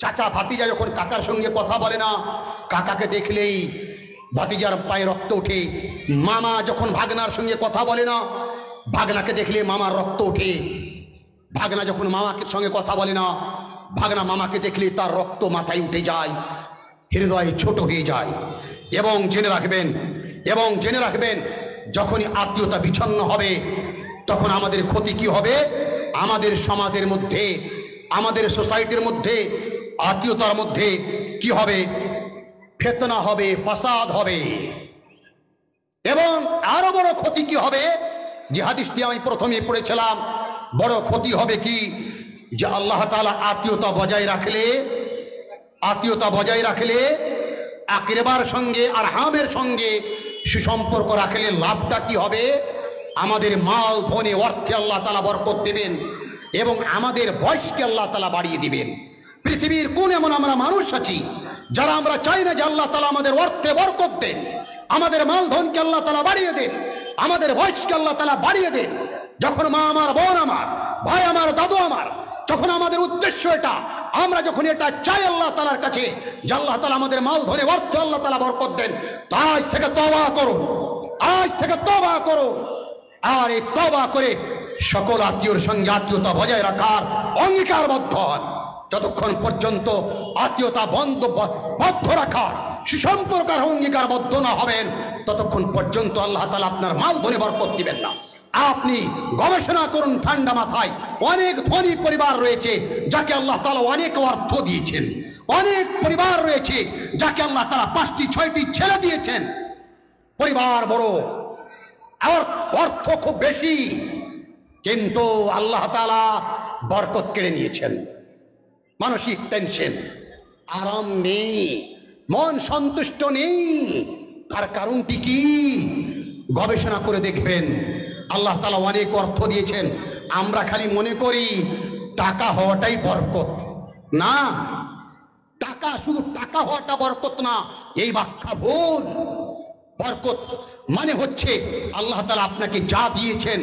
চাচা ভাতিজা যখন কাকার সঙ্গে কথা বলে না, কাকাকে দেখলেই ভাতিজার পায়ে রক্ত ওঠে। মামা যখন ভাগনার সঙ্গে কথা বলে না, ভাগনাকে দেখলে মামার রক্ত ওঠে। ভাগনা যখন মামাকে সঙ্গে কথা বলে না, ভাগনা মামাকে দেখলে তার রক্ত মাথায় উঠে যায়, হৃদয় ছোট হয়ে যায়। এবং জেনে রাখবেন, যখনই আত্মীয়তা বিচ্ছিন্ন হবে, তখন আমাদের ক্ষতি কি হবে? আমাদের সমাজের মধ্যে, আমাদের সোসাইটির মধ্যে, আত্মীয়তার মধ্যে কি হবে? ফিতনা হবে, ফাসাদ হবে। এবং আরো বড় ক্ষতি কি হবে? যে হাদিসটি আমি প্রথমে পড়েছিলাম, বড় ক্ষতি হবে কি? যে আল্লাহ তাআলা আত্মীয়তা বজায় রাখলে আকরাবার সঙ্গে, আরহামের সঙ্গে সুসম্পর্ক রাখলে লাভটা কি হবে? আমাদের মাল ধনে অর্থে আল্লাহ তাআলা বরকত দেবেন এবং আমাদের বয়সকে আল্লাহ তাআলা বাড়িয়ে দিবেন। পৃথিবীর কোন এমন আমরা মানুষ আছি যারা আমরা চাই না যে আল্লাহ তাআলা আমাদের অর্থে বরকত দেন, আমাদের মাল ধনকে আল্লাহ তাআলা বাড়িয়ে দেন, আমাদের বয়সকে আল্লাহ তাআলা বাড়িয়ে দেন। যখন মা আমার, বোন আমার, ভাই আমার, দাদু আমার যখন আমাদের উদ্দেশ্য এটা, আমরা যখন এটা চাই আল্লাহ তাআলার কাছে যে আল্লাহ তাআলা আমাদের মাল ধরে অর্থ আল্লাহ তাআলা বরকত দেন, আজ থেকে তওবা করুন, আজ থেকে তওবা করুন। আর এই তওবা করে সকল আত্মীয়র সঙ্গে আত্মীয়তা বজায় রাখার অঙ্গীকারবদ্ধ হন। যতক্ষণ পর্যন্ত আত্মীয়তা বদ্ধ রাখার সুসম্পর্কের অঙ্গীকারবদ্ধ না হবেন, ততক্ষণ পর্যন্ত আল্লাহ তাআলা আপনার মাল ধরে বরকত দিবেন না। আপনি গবেষণা করুন ঠান্ডা মাথায়, অনেক ধনী পরিবার রয়েছে যাকে আল্লাহ তাআলা অনেক অর্থ দিয়েছেন, অনেক পরিবার রয়েছে যাকে আল্লাহ তাআলা 5টি 6টি ছেলে দিয়েছেন, পরিবার বড়, অর্থ খুব বেশি, কিন্তু আল্লাহ তাআলা বরকত কেড়ে নিয়েছেন। মানসিক টেনশন, আরাম নেই, মন সন্তুষ্ট নেই। তার কারণটি কি? গবেষণা করে দেখবেন আল্লাহ তাআলা অনেক অর্থ দিয়েছেন। আমরা খালি মনে করি টাকা হওয়াটাই বরকত। না, টাকা শুধু টাকা হওয়াটা বরকত না, এই ব্যাখ্যা ভুল। বরকত মানে হচ্ছে আল্লাহ তাআলা আপনাকে যা দিয়েছেন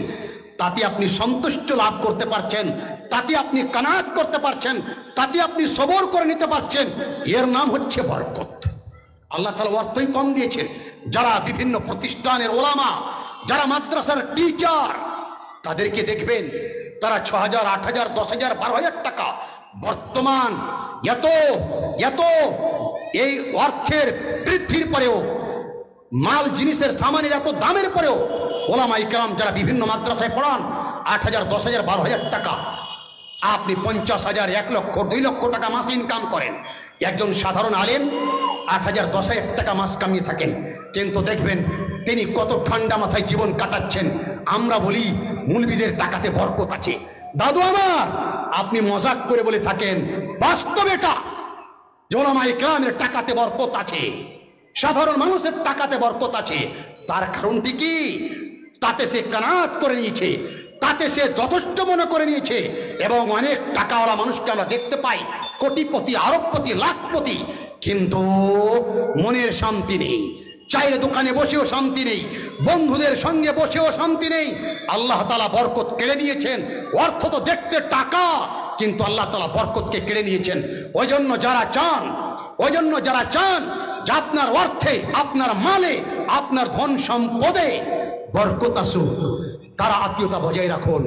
তাতে আপনি সন্তুষ্ট লাভ করতে পারছেন, তাতে আপনি কানাত করতে পারছেন, তাতে আপনি সবর করে নিতে পারছেন, এর নাম হচ্ছে বরকত। আল্লাহ তাআলা অর্থই কম দিয়েছেন। যারা বিভিন্ন প্রতিষ্ঠানের ওলামা, যারা মাদ্রাসার টিচার, তাদেরকে দেখবেন তারা 6,000, 8,000, 10,000, 12,000 টাকা বর্তমান এত এত এই অর্থের বৃদ্ধির পরেও, মাল জিনিসের সামানের এত দামের পরেও ওলামা ইকরাম যারা বিভিন্ন মাদ্রাসায় পড়ান 8,000, 10,000, 12,000 টাকা। আপনি 50,000, 1 লক্ষ, 2 লক্ষ টাকা মাস ইনকাম করেন। একজন সাধারণ আলেম 8,000, 10,000 টাকা মাস কামিয়ে থাকেন, কিন্তু দেখবেন তিনি কত ঠান্ডা মাথায় জীবন কাটাচ্ছেন। আমরা বলি মুলবিদের টাকাতে বরকত আছে। দাদু আমার, আপনি মজাক করে বলে থাকেন, বাস্তব এটা যে ওলামা ইকরামের টাকাতে বরকত আছে, সাধারণ মানুষের টাকাতে বরকত আছে। তার কারণটি কি? তাতে সে কানাত করে নিয়েছে, তাতে সে যথেষ্ট মনে করে নিয়েছে। এবং অনেক টাকাওয়ালা মানুষকে আমরা দেখতে পাই, কোটিপতি, আরবপতি, লাখপতি, কিন্তু মনের শান্তি নেই। চায়ের দোকানে বসেও শান্তি নেই, বন্ধুদের সঙ্গে বসেও শান্তি নেই। আল্লাহ তাআলা বরকত কেড়ে নিয়েছেন। অর্থ তো দেখতে টাকা, কিন্তু আল্লাহ তাআলা বরকতকে কেড়ে নিয়েছেন। ওই জন্য যারা চান যে আপনার অর্থে, আপনার মালে, আপনার ধন সম্পদে বরকত আসুক, তারা আত্মীয়তা বজায় রাখুন,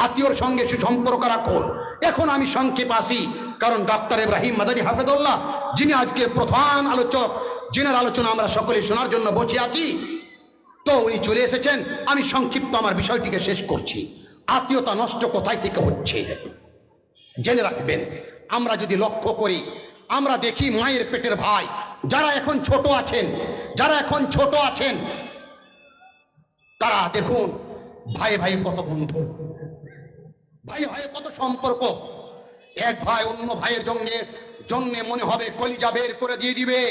আত্মীয়র সঙ্গে সুসম্পর্ক রাখুন। এখন আমি সংক্ষেপ আসি, কারণ ডক্টর ইব্রাহিম মাদানী হাফেজুল্লাহ, যিনি আজকের প্রধান আলোচক, যিনার আলোচনা আমরা সকলে শোনার জন্য বসে আছি, তো উনি চলে এসেছেন। আমি সংক্ষিপ্ত আমার বিষয়টিকে শেষ করছি। আত্মীয়তা নষ্ট কোথায় থেকে হচ্ছে জেনে রাখবেন। আমরা যদি লক্ষ্য করি, আমরা দেখি মায়ের পেটের ভাই যারা এখন ছোট আছেন, তারা দেখুন ভাই ভাই কত বন্ধু, ভাই ভাই কত সম্পর্ক। এক ভাই অন্য ভাইয়ের জন্য মনে হবে কলিজা বের করে দিয়ে দিবে।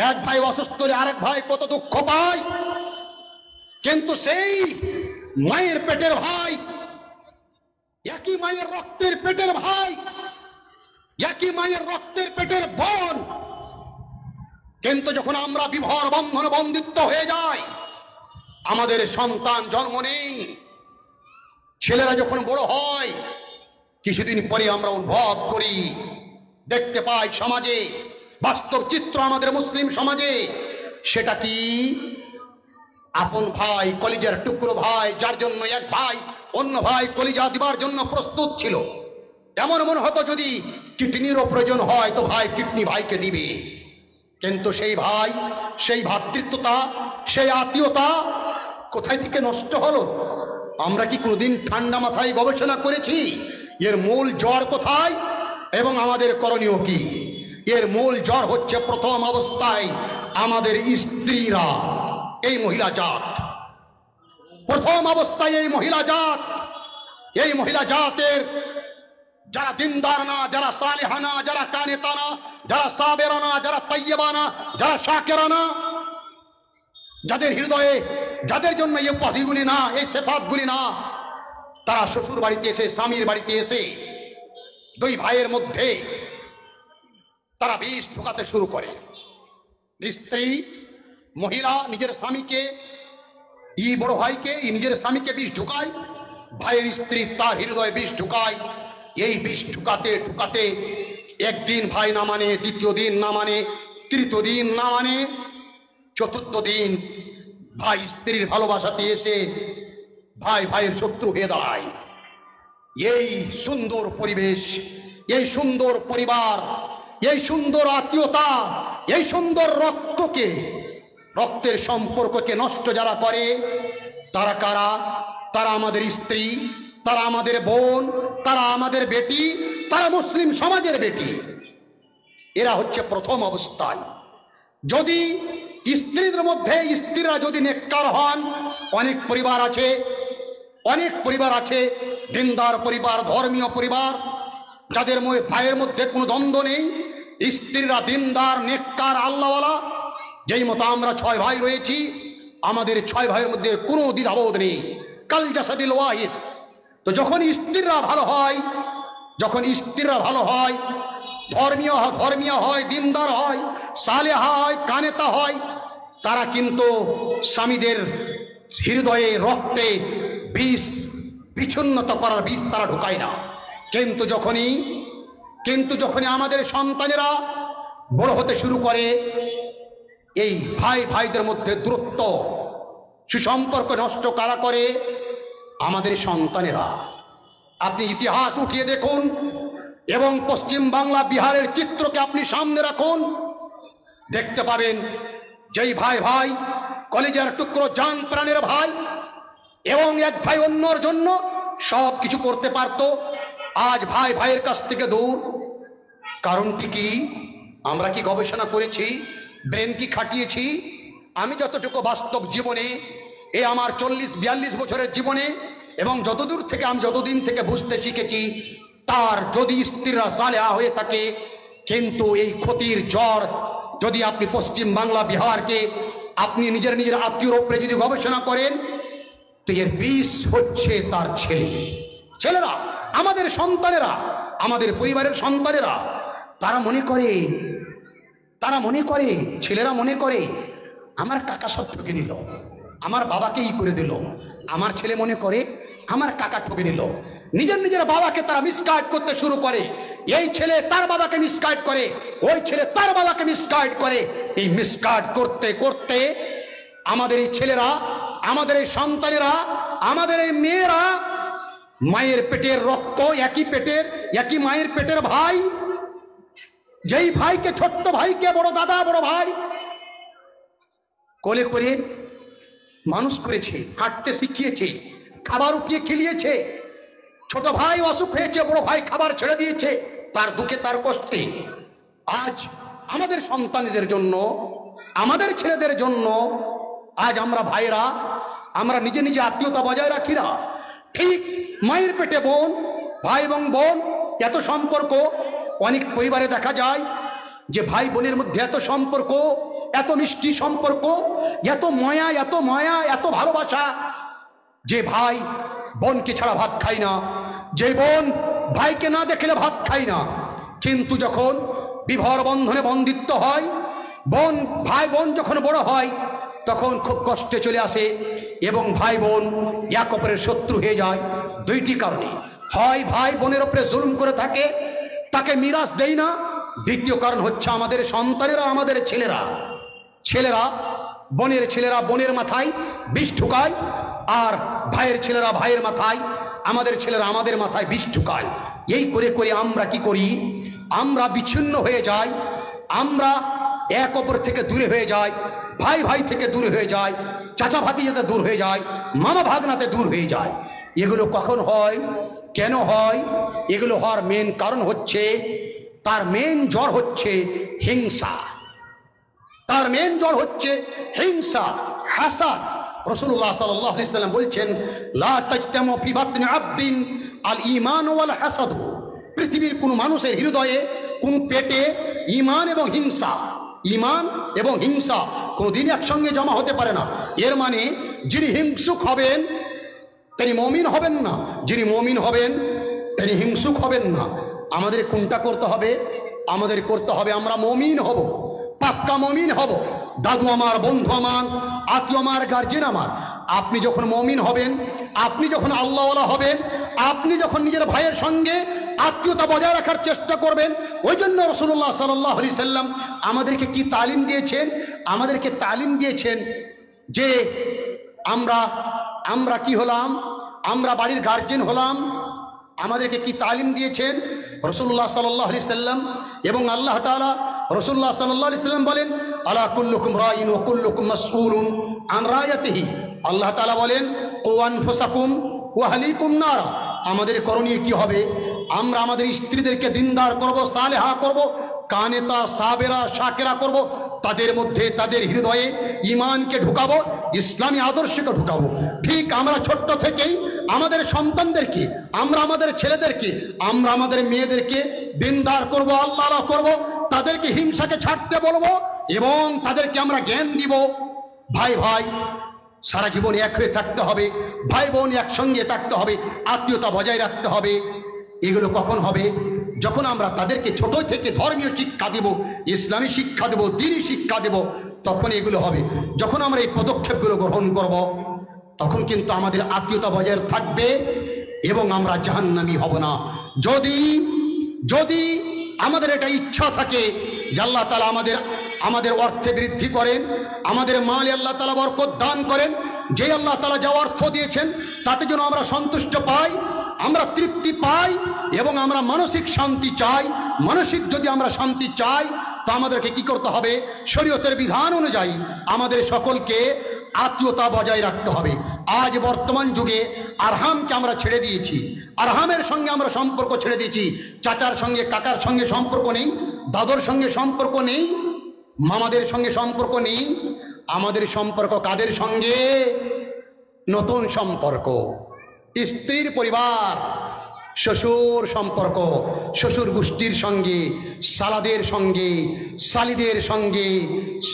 এক ভাই অসুস্থ হলে আরেক ভাই কত দুঃখ পায়। কিন্তু সেই মায়ের পেটের ভাই, একই মায়ের রক্তের পেটের ভাই, একই মায়ের রক্তের পেটের বোন, কিন্তু যখন আমরা বিবাহ বন্ধন বন্দিত্ব হয়ে যাই, আমাদের সন্তান জন্ম নেই, ছেলেরা যখন বড় হয়, কিছুদিন পরে আমরা অনুভব করি, দেখতে পাই সমাজে বাস্তব চিত্র আমাদের মুসলিম সমাজে। সেটা কি? আপন ভাই, কলিজার টুকরো ভাই, যার জন্য এক ভাই অন্য ভাই কলিজা দিবার জন্য প্রস্তুত ছিল। এমন মনে হতো যদি কিডনিরও প্রয়োজন হয় তো ভাই কিডনি ভাইকে দিবে। কিন্তু সেই ভাই, সেই ভ্রাতৃত্বতা, সেই আত্মীয়তা কোথায় থেকে নষ্ট হলো? আমরা কি কোনোদিন ঠান্ডা মাথায় গবেষণা করেছি এর মূল জড় কোথায় এবং আমাদের করণীয় কি? এর মূল জড় হচ্ছে প্রথম অবস্থায় আমাদের স্ত্রীরা, এই মহিলা জাত। প্রথম অবস্থায় এই মহিলা জাতের যারা দিনদার না, যারা সালেহানা, যারা কানেতানা, যারা সাবেরানা, যারা তাইয়্যিবানা, যারা শাকিরানা, যাদের হৃদয়ে, যাদের জন্য এই উপাধিগুলি না, এই সিফাতগুলি না, তারা শ্বশুর বাড়িতে এসে, স্বামীর বাড়িতে এসে দুই ভাইয়ের মধ্যে তারা বিষ ঢোকাতে শুরু করে। স্ত্রী মহিলা নিজের স্বামীকে, বড় ভাইকে, নিজের স্বামীকে বিষ ঢুকায়, ভাইয়ের স্ত্রী তার হৃদয়ে বিষ ঢুকায়। এই বিষ ঢুকাতে ঢুকাতে একদিন ভাই না মানে, দ্বিতীয় দিন না মানে, তৃতীয় দিন না মানে, চতুর্থ দিন ভাই স্ত্রীর ভালোবাসাতে এসে ভাই ভাইয়ের শত্রু হয়ে দাঁড়ায়। এই সুন্দর পরিবেশ, এই সুন্দর পরিবার, এই সুন্দর আত্মীয়তা, এই সুন্দর রক্তের সম্পর্ককে নষ্ট যারা করে তারা কারা? তারা আমাদের স্ত্রী, তারা আমাদের বোন, তারা আমাদের বেটি, তারা মুসলিম সমাজের বেটি। এরা হচ্ছে প্রথম অবস্থায়। যদি স্ত্রীদের মধ্যে স্ত্রীরা যদি নেককার হন, অনেক পরিবার আছে দিনদার পরিবার, ধর্মীয় পরিবার, যাদের ভাইয়ের মধ্যে কোনো দ্বন্দ্ব নেই, স্ত্রীরা দিনদার, নেককার, আল্লাহওয়ালা। যেই মতো আমরা 6 ভাই রয়েছি, আমাদের 6 ভাইয়ের মধ্যে কোনো দ্বিধাবোধ নেই, কাল জাসাদিল ওয়াহিদ। তো যখন স্ত্রীরা ভালো হয়, ধর্মীয় হয়, দিনদার হয়, সালেহা হয়, কানেতা হয়, তারা কিন্তু স্বামীদের হৃদয়ে রক্তে বিচ্ছিন্নতা করার বীজ তারা ঢুকায় না। কিন্তু যখনই আমাদের সন্তানেরা বড় হতে শুরু করে, এই ভাইদের মধ্যে দূরত্ব, সুসম্পর্ক নষ্ট কারা করে? আমাদের সন্তানেরা। আপনি ইতিহাস উঠিয়ে দেখুন এবং পশ্চিম বাংলা, বিহারের চিত্রকে আপনি সামনে রাখুন, দেখতে পাবেন যেই ভাই কলেজের টুকরো, জান প্রাণের ভাই, এবং এক ভাই অন্যর জন্য সব কিছু করতে পারত, আজ ভাইয়ের কাছ থেকে দূর। কারণটি কি? আমরা কি গবেষণা করেছি? ব্রেন কি খাটিয়েছি? আমি যতটুকু বাস্তব জীবনে, এ আমার 40-42 বছরের জীবনে, এবং যতদিন থেকে বুঝতে শিখেছি, তার যদি স্ত্রীরা সালেহা হয়ে থাকে, কিন্তু এই ক্ষতির জ্বর যদি আপনি পশ্চিম বাংলা, বিহারকে আপনি নিজের আত্মীয়র উপরে যদি গবেষণা করেন, তো এর বিষ হচ্ছে তার ছেলেরা, আমাদের সন্তানেরা, আমাদের পরিবারের সন্তানেরা। তারা মনে করে, ছেলেরা মনে করে আমার কাকা সব ঠকে দিল, আমার বাবাকে করে দিল। আমার ছেলে মনে করে আমার কাকা ঠকে দিল। নিজের বাবাকে তারা মিসগাইড করতে শুরু করে। এই ছেলে তার বাবাকে মিসগাইড করে, ওই ছেলে তার বাবাকে মিসগাইড করে। এই মিসগাইড করতে করতে আমাদের এই ছেলেরা, আমাদের এই সন্তানেরা, আমাদের এই মেয়েরা, মায়ের পেটের রক্ত, একই মায়ের পেটের ভাই, যেই ভাইকে, ছোট্ট ভাইকে বড় দাদা, বড় ভাই কোলে করে মানুষ করেছে, হাঁটতে শিখিয়েছে, খাবার উঠিয়ে খেলিয়েছে। ছোট ভাই অসুখ হয়েছে, বড় ভাই খাবার ছেড়ে দিয়েছে, তার দুঃখে, তার কষ্টে। আজ আমাদের সন্তানদের জন্য, আমাদের ছেলেদের জন্য আজ আমরা ভাইরা, আমরা নিজে আত্মীয়তা বজায় রাখি না। ঠিক মায়ের পেটে বোন, ভাই এবং বোন, এত সম্পর্ক। অনেক পরিবারে দেখা যায় যে ভাই বোনের মধ্যে এত সম্পর্ক, এত মিষ্টি সম্পর্ক, এত মায়া, এত ভালোবাসা, যে ভাই বোনকে ছাড়া ভাত খায় না, যে বোন ভাইকে না দেখলে ভাত খায় না। কিন্তু যখন বিবাহ বন্ধনে বন্দিত্ব হয়, ভাই বোন যখন বড় হয়, তখন খুব কষ্টে চলে আসে এবং ভাই বোন এক অপরের শত্রু হয়ে যায়। 2টি কারণে: হয় ভাই বোনের উপরে জুলুম করে থাকে, তাকে মিরাস দেয় না। দ্বিতীয় কারণ হচ্ছে আমাদের সন্তানেরা, আমাদের ছেলেরা বোনের মাথায় বিষ ঢুকায়, আর ভাইয়ের ছেলেরা ভাইয়ের মাথায়, আমাদের ছেলেরা আমাদের মাথায় বিষ ঢুকায়। এই করে আমরা কি করি? আমরা বিচ্ছিন্ন হয়ে যাই, আমরা এক অপর থেকে দূরে হয়ে যাই, ভাই থেকে দূরে হয়ে যায়, চাচা ভাতিজাতে দূর হয়ে যায়, মামা ভাগনাতে দূর হয়ে যায়। এগুলো কখন হয়, কেন হয়? এগুলো হওয়ার মেন কারণ হচ্ছে, তার মেন জ্বর হচ্ছে হিংসা, তার মেন জ্বর হচ্ছে হিংসা, হাসাদ। রাসূলুল্লাহ সাল্লাল্লাহু আলাইহি ওয়াসাল্লাম বলছেন, লা তাজতামু ফি বাতনি আবদিন আল ঈমান ওয়াল হাসাদ। পৃথিবীর কোন মানুষের হৃদয়ে, কোন পেটে ঈমান এবং হিংসা কোনদিন একসঙ্গে জমা হতে পারে না। এর মানে যিনি হিংসুক হবেন তিনি মুমিন হবেন না, যিনি মুমিন হবেন তিনি হিংসুক হবেন না। আমাদের কোনটা করতে হবে? আমাদের করতে হবে আমরা মুমিন হব, পাক্কা মুমিন হব। দাদু আমার, বন্ধু আমার, আত্মীয় আমার, গার্জেন আমার, আপনি যখন মুমিন হবেন, আপনি যখন আল্লাহওয়ালা হবেন, আপনি যখন নিজের ভাইয়ের সঙ্গে আত্মীয়তা বজায় রাখার চেষ্টা করবেন। ওই জন্য রাসূলুল্লাহ সাল্লাল্লাহু আলাইহি সাল্লাম আমাদেরকে কি তালিম দিয়েছেন? আমাদেরকে তালিম দিয়েছেন যে আমরা কি হলাম, আমরা বাড়ির গার্জেন হলাম। আমাদেরকে কি তালিম দিয়েছেন রাসূলুল্লাহ সাল্লাল্লাহু আলাইহি সাল্লাম? এবং আল্লাহ তাআলা রাসূলুল্লাহ সাল্লাল্লাহু আলাইহি সাল্লাম বলেন, আলা কুল্লুকুম রাইন ওয়া কুল্লুকুম মাসউলুন আন রায়াতিহি। আল্লাহ তাআলা বলেন, ও আনফুসাকুম ওয়া আহলিকুম নারা। আমাদের করণীয় কি হবে? আমরা আমাদের স্ত্রীদেরকে দিনদার করব, সালেহা করব, কানেতা, সাবেরা, শাকেরা করব। তাদের মধ্যে, তাদের হৃদয়ে ঈমানকে ঢুকাবো, ইসলামী আদর্শকে ঢুকাবো। ঠিক আমরা ছোট্ট থেকেই আমাদের সন্তানদেরকে, আমরা আমাদের ছেলেদেরকে, আমরা আমাদের মেয়েদেরকে দিনদার করব, আল্লাহ করব, তাদেরকে হিংসাকে ছাড়তে বলবো এবং তাদেরকে আমরা জ্ঞান দিব। ভাই ভাই সারা জীবন এক হয়ে থাকতে হবে, ভাই বোন একসঙ্গে থাকতে হবে, আত্মীয়তা বজায় রাখতে হবে। এগুলো কখন হবে? যখন আমরা তাদেরকে ছোট থেকে ধর্মীয় শিক্ষা দেব, ইসলামী শিক্ষা দেব, দ্বীনি শিক্ষা দেব, তখন এগুলো হবে। যখন আমরা এই পদক্ষেপগুলো গ্রহণ করব, তখন কিন্তু আমাদের আত্মীয়তা বজায় থাকবে এবং আমরা জাহান্নামী হব না। যদি আমাদের এটা ইচ্ছা থাকে যে আল্লাহ তাআলা আমাদের অর্থে বৃদ্ধি করেন, আমাদের মালে আল্লাহ তাআলা বরকত দান করেন, যে আল্লাহ তাআলা যা অর্থ দিয়েছেন তাতে যেন আমরা সন্তুষ্ট পাই, আমরা তৃপ্তি পাই এবং আমরা মানসিক শান্তি চাই। মানসিক যদি আমরা শান্তি চাই, তো আমাদেরকে কি করতে হবে? শরীয়তের বিধান অনুযায়ী আমাদের সকলকে আত্মীয়তা বজায় রাখতে হবে। আজ বর্তমান যুগে আরহামকে আমরা ছেড়ে দিয়েছি, আরহামের সঙ্গে আমরা সম্পর্ক ছেড়ে দিয়েছি। চাচার সঙ্গে, কাকার সঙ্গে সম্পর্ক নেই, দাদর সঙ্গে সম্পর্ক নেই, মামাদের সঙ্গে সম্পর্ক নেই। আমাদের সম্পর্ক কাদের সঙ্গে? নতুন সম্পর্ক, স্ত্রীর পরিবার, শ্বশুর সম্পর্ক, শ্বশুর গোষ্ঠীর সঙ্গে, সালাদের সঙ্গে, সালিদের সঙ্গে,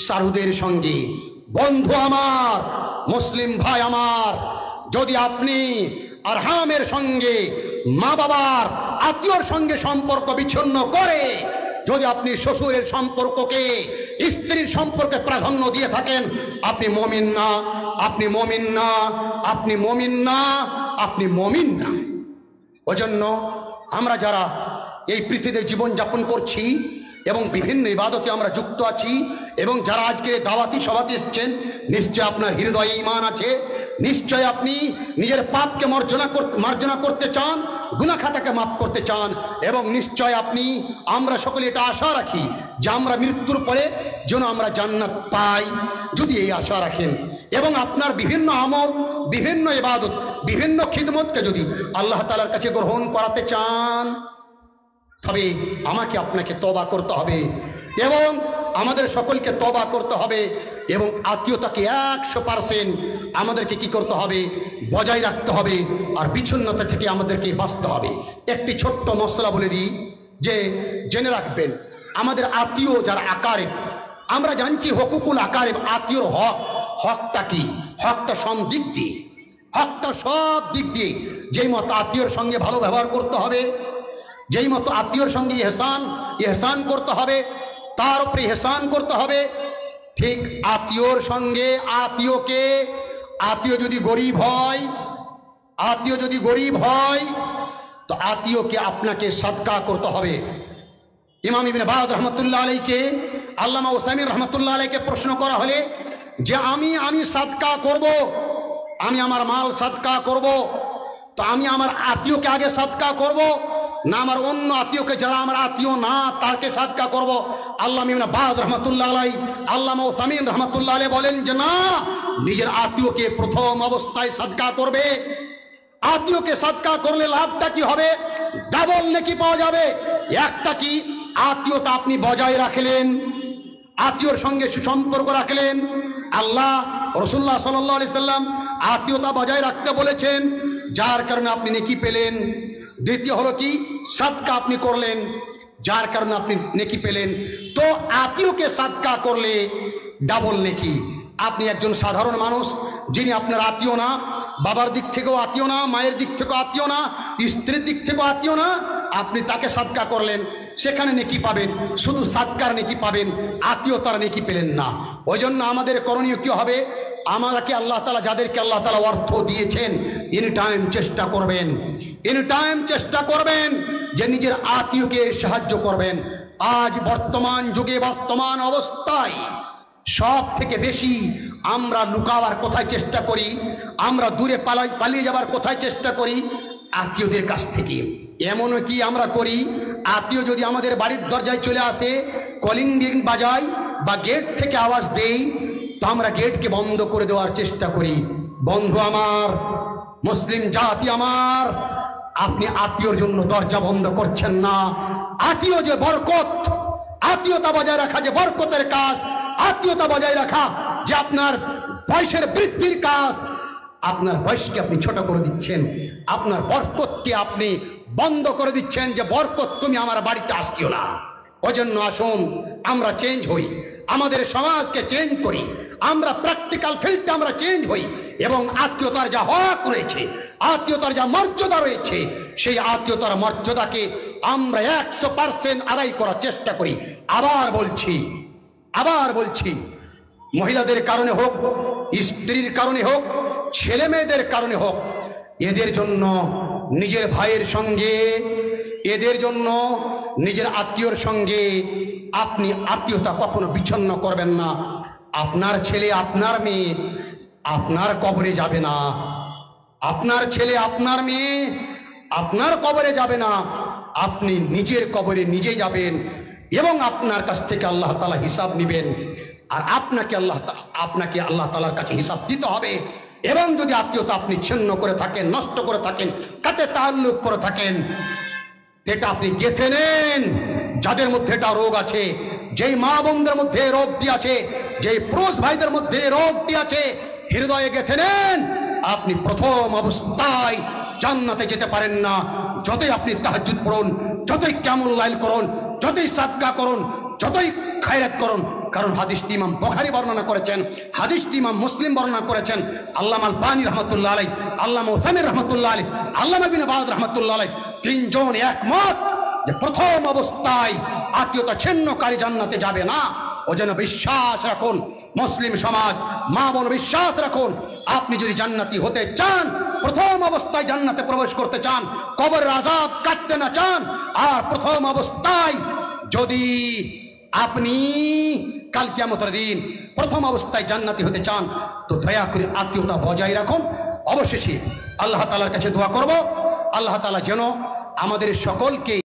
সারুদের সঙ্গে। বন্ধু আমার, মুসলিম ভাই আমার, যদি আপনি আরহামের সঙ্গে, মা বাবার, আত্মীয়র সঙ্গে সম্পর্ক বিচ্ছিন্ন করে যদি আপনি শ্বশুরের সম্পর্ককে, স্ত্রীর সম্পর্কে প্রাধান্য দিয়ে থাকেন, আপনি মুমিন না, আপনি মুমিন না, আপনি মুমিন না, আপনি মুমিন না। ওজন্য আমরা যারা এই পৃথিবীতে জীবন যাপন করছি এবং বিভিন্ন ইবাদতে আমরা যুক্ত আছি এবং যারা আজকে দাওয়াতি সভাতে এসেছেন, নিশ্চয় আপনার হৃদয়ে ঈমান আছে, নিশ্চয় আপনি নিজের পাপকে মার্জনা করতে চান, গুনাহ খাতাকে মাফ করতে চান এবং নিশ্চয় আমরা সকলে এটা আশা রাখি যে আমরা মৃত্যুর পরে যেন আমরা জান্নাত পাই। যদি এই আশা রাখেন এবং আপনার বিভিন্ন আমল, বিভিন্ন ইবাদত, বিভিন্ন খিদমতকে যদি আল্লাহ তাআলার কাছে গ্রহণ করাতে চান, তবে আমাকে আপনাকে তওবা করতে হবে এবং আমাদের সকলকে তওবা করতে হবে এবং আত্মীয়তাকে 100% আমাদেরকে কি করতে হবে? বজায় রাখতে হবে আর বিচ্ছিন্নতা থেকে আমাদেরকে বাঁচতে হবে। একটি ছোট্ট মশলা বলে দিই যে জেনে রাখবেন, আমাদের আত্মীয় যারা আকারেব, আমরা জানছি হকুকুল আকারেব, আত্মীয়র হকটা কি? হকটা সব দিক দিয়ে, হকটা সব দিক দিয়ে। যেই মতো আত্মীয়র সঙ্গে ভালো ব্যবহার করতে হবে, যেই মতো আত্মীয়র সঙ্গে ইহসান করতে হবে, তার উপরে ইহসান করতে হবে, ঠিক আত্মীয়র সঙ্গে আত্মীয় যদি গরিব হয় তো আত্মীয়কে আপনাকে সাদকা করতে হবে। ইমাম ইবনে বাজ রহমতুল্লাহ আলাইকে, আল্লামা উসাইমিন রহমতুল্লাহ আলাইকে প্রশ্ন করা হলে যে আমি সাদকা করব, আমি আমার মাল সাদকা করব, তো আমি আমার আত্মীয়কে আগে সাদকা করব না আমার অন্য আত্মীয়কে, যারা আমার আত্মীয় না তাকে সাদকা করব? আল্লামা ইবনে বাজ রহমতুল্লাহ আলাই, আল্লামা উসাইমিন রহমতুল্লাহ আলাই বলেন যে না, নিজের আত্মীয়কে প্রথম অবস্থায় সাদকা করবে। আত্মীয়কে সাদকা করলে লাভটা কি হবে? ডাবল নেকি পাওয়া যাবে। একটা কি, আত্মীয়তা আপনি বজায় রাখলেন, আত্মীয়র সঙ্গে সুসম্পর্ক রাখলেন, আল্লাহ রাসূলুল্লাহ সাল্লাল্লাহু আলাইহি সাল্লাম আত্মীয়তা বজায় রাখতে বলেছেন, যার কারণে আপনি নেকি পেলেন। দ্বিতীয় হলো কি, সাদকা আপনি করলেন, যার কারণে আপনি নেকি পেলেন। তো আত্মীয়কে সাদকা করলে ডাবল নেকি। আপনি একজন সাধারণ মানুষ, যিনি আপনার আত্মীয় না, বাবার দিক থেকেও আত্মীয় না, মায়ের দিক থেকেও আত্মীয় না, স্ত্রীর দিক থেকেও আত্মীয় না, আপনি তাকে সাদকা করলেন, সেখানে নেকি পাবেন, শুধু সাদকার নেকি পাবেন, আত্মীয়তার নেকি পেলেন না। ওই জন্য আমাদের করণীয় কি হবে? আমাকে আল্লাহ তাআলা, যাদেরকে আল্লাহ তাআলা অর্থ দিয়েছেন, এনি টাইম চেষ্টা করবেন যে নিজের আত্মীয়কে সাহায্য করবেন। আজ বর্তমান যুগে, বর্তমান অবস্থায় সব থেকে বেশি আমরা লুকাবার কোথায় চেষ্টা করি, আমরা দূরে পালিয়ে যাবার কোথায় চেষ্টা করি? আত্মীয়দের কাছ থেকে। এমনও কি আমরা করি, আত্মীয় যদি আমাদের বাড়ির দরজায় চলে আসে, কলিং বেল বাজায় বা গেট থেকে আওয়াজ দেই, তো আমরা গেটকে বন্ধ করে দেওয়ার চেষ্টা করি। বন্ধু আমার, মুসলিম জাতি আমার, আপনি আত্মীয়র জন্য দরজা বন্ধ করছেন না। আত্মীয় যে বরকত, আত্মীয়তা বজায় রাখা যে বরকতের কাজ, আত্মীয়তা বজায় রাখা যে আপনার বয়সের বৃদ্ধির কাজ, আপনার বয়সকে আপনি ছোট করে দিচ্ছেন, আপনার বরকতকে আপনি বন্ধ করে দিচ্ছেন যে বরকত তুমি আমার বাড়িতে আসতিও না। ওজন্য আসুন আমরা চেঞ্জ হই, আমাদের সমাজকে চেঞ্জ করি, আমরা প্র্যাকটিক্যাল ফিল্ডে আমরা চেঞ্জ হই এবং আত্মীয়তার যা হক রয়েছে, আত্মীয়তার যা মর্যাদা রয়েছে, সেই আত্মীয়তার মর্যাদাকে আমরা 100% আদায় করার চেষ্টা করি। আবার বলছি, মহিলাদের কারণে হোক, স্ত্রীর কারণে হোক, ছেলে মেয়েদের কারণে হোক, এদের জন্য নিজের ভাইয়ের সঙ্গে, এদের জন্য নিজের আত্মীয়র সঙ্গে আপনি আত্মীয়তা কখনো বিচ্ছিন্ন করবেন না। আপনার ছেলে, আপনার মেয়ে আপনার কবরে যাবে না, আপনার ছেলে, আপনার মেয়ে আপনার কবরে যাবে না, আপনি নিজের কবরে নিজে যাবেন এবং আপনার কাছ থেকে আল্লাহ তাআলা হিসাব নেবেন। আর আপনাকে আল্লাহ তাআলার কাছে হিসাব দিতে হবে। এবং যদি আত্মীয়তা আপনি ছিন্ন করে থাকেন, নষ্ট করে থাকেন, কাতে তাল্লুক করে থাকেন, এটা আপনি গেঁথে নেন। যাদের মধ্যে এটা রোগ আছে, যেই মা বোনদের মধ্যে রোগটি আছে, যেই পুরুষ ভাইদের মধ্যে রোগটি আছে, হৃদয়ে গেঁথে নেন। আপনি প্রথম অবস্থায় জান্নাতে যেতে পারেন না। যতই আপনি তাহাজ্জুদ পড়ুন, যতই কিয়ামুল লাইল করুন, যতই সাদকা করুন, যতই খায়রাত করুন, কারণ হাদিসটি ইমাম বুখারী বর্ণনা করেছেন, হাদিসটি ইমাম মুসলিম বর্ণনা করেছেন। আল্লামা আলবানী রাহমাতুল্লাহ আলাইহি, আল্লামা উসাইমিন রাহমাতুল্লাহ আলাইহি, আল্লামা ইবনে বাজ রাহমাতুল্লাহ আলাইহি, তিনজন একমত যে প্রথম অবস্থায় আত্মীয়তা ছিন্নকারী জান্নাতে যাবে না। ওজন্য বিশ্বাস রাখুন, মুসলিম সমাজ, মা বোন, বিশ্বাস রাখুন, আপনি যদি জান্নাতি হতে চান, প্রথম অবস্থায় জান্নাতে প্রবেশ করতে চান, কবরের আযাব কাটতে না চান, আর প্রথম অবস্থায় যদি আপনি কাল কিয়ামতের দিন প্রথম অবস্থায় জান্নাতি হতে চান, তো দয়া করে আত্মীয়তা বজায় রাখুন। অবশেষে আল্লাহ তাআলার কাছে দোয়া করব, আল্লাহ তাআলা যেন আমাদের সকলকে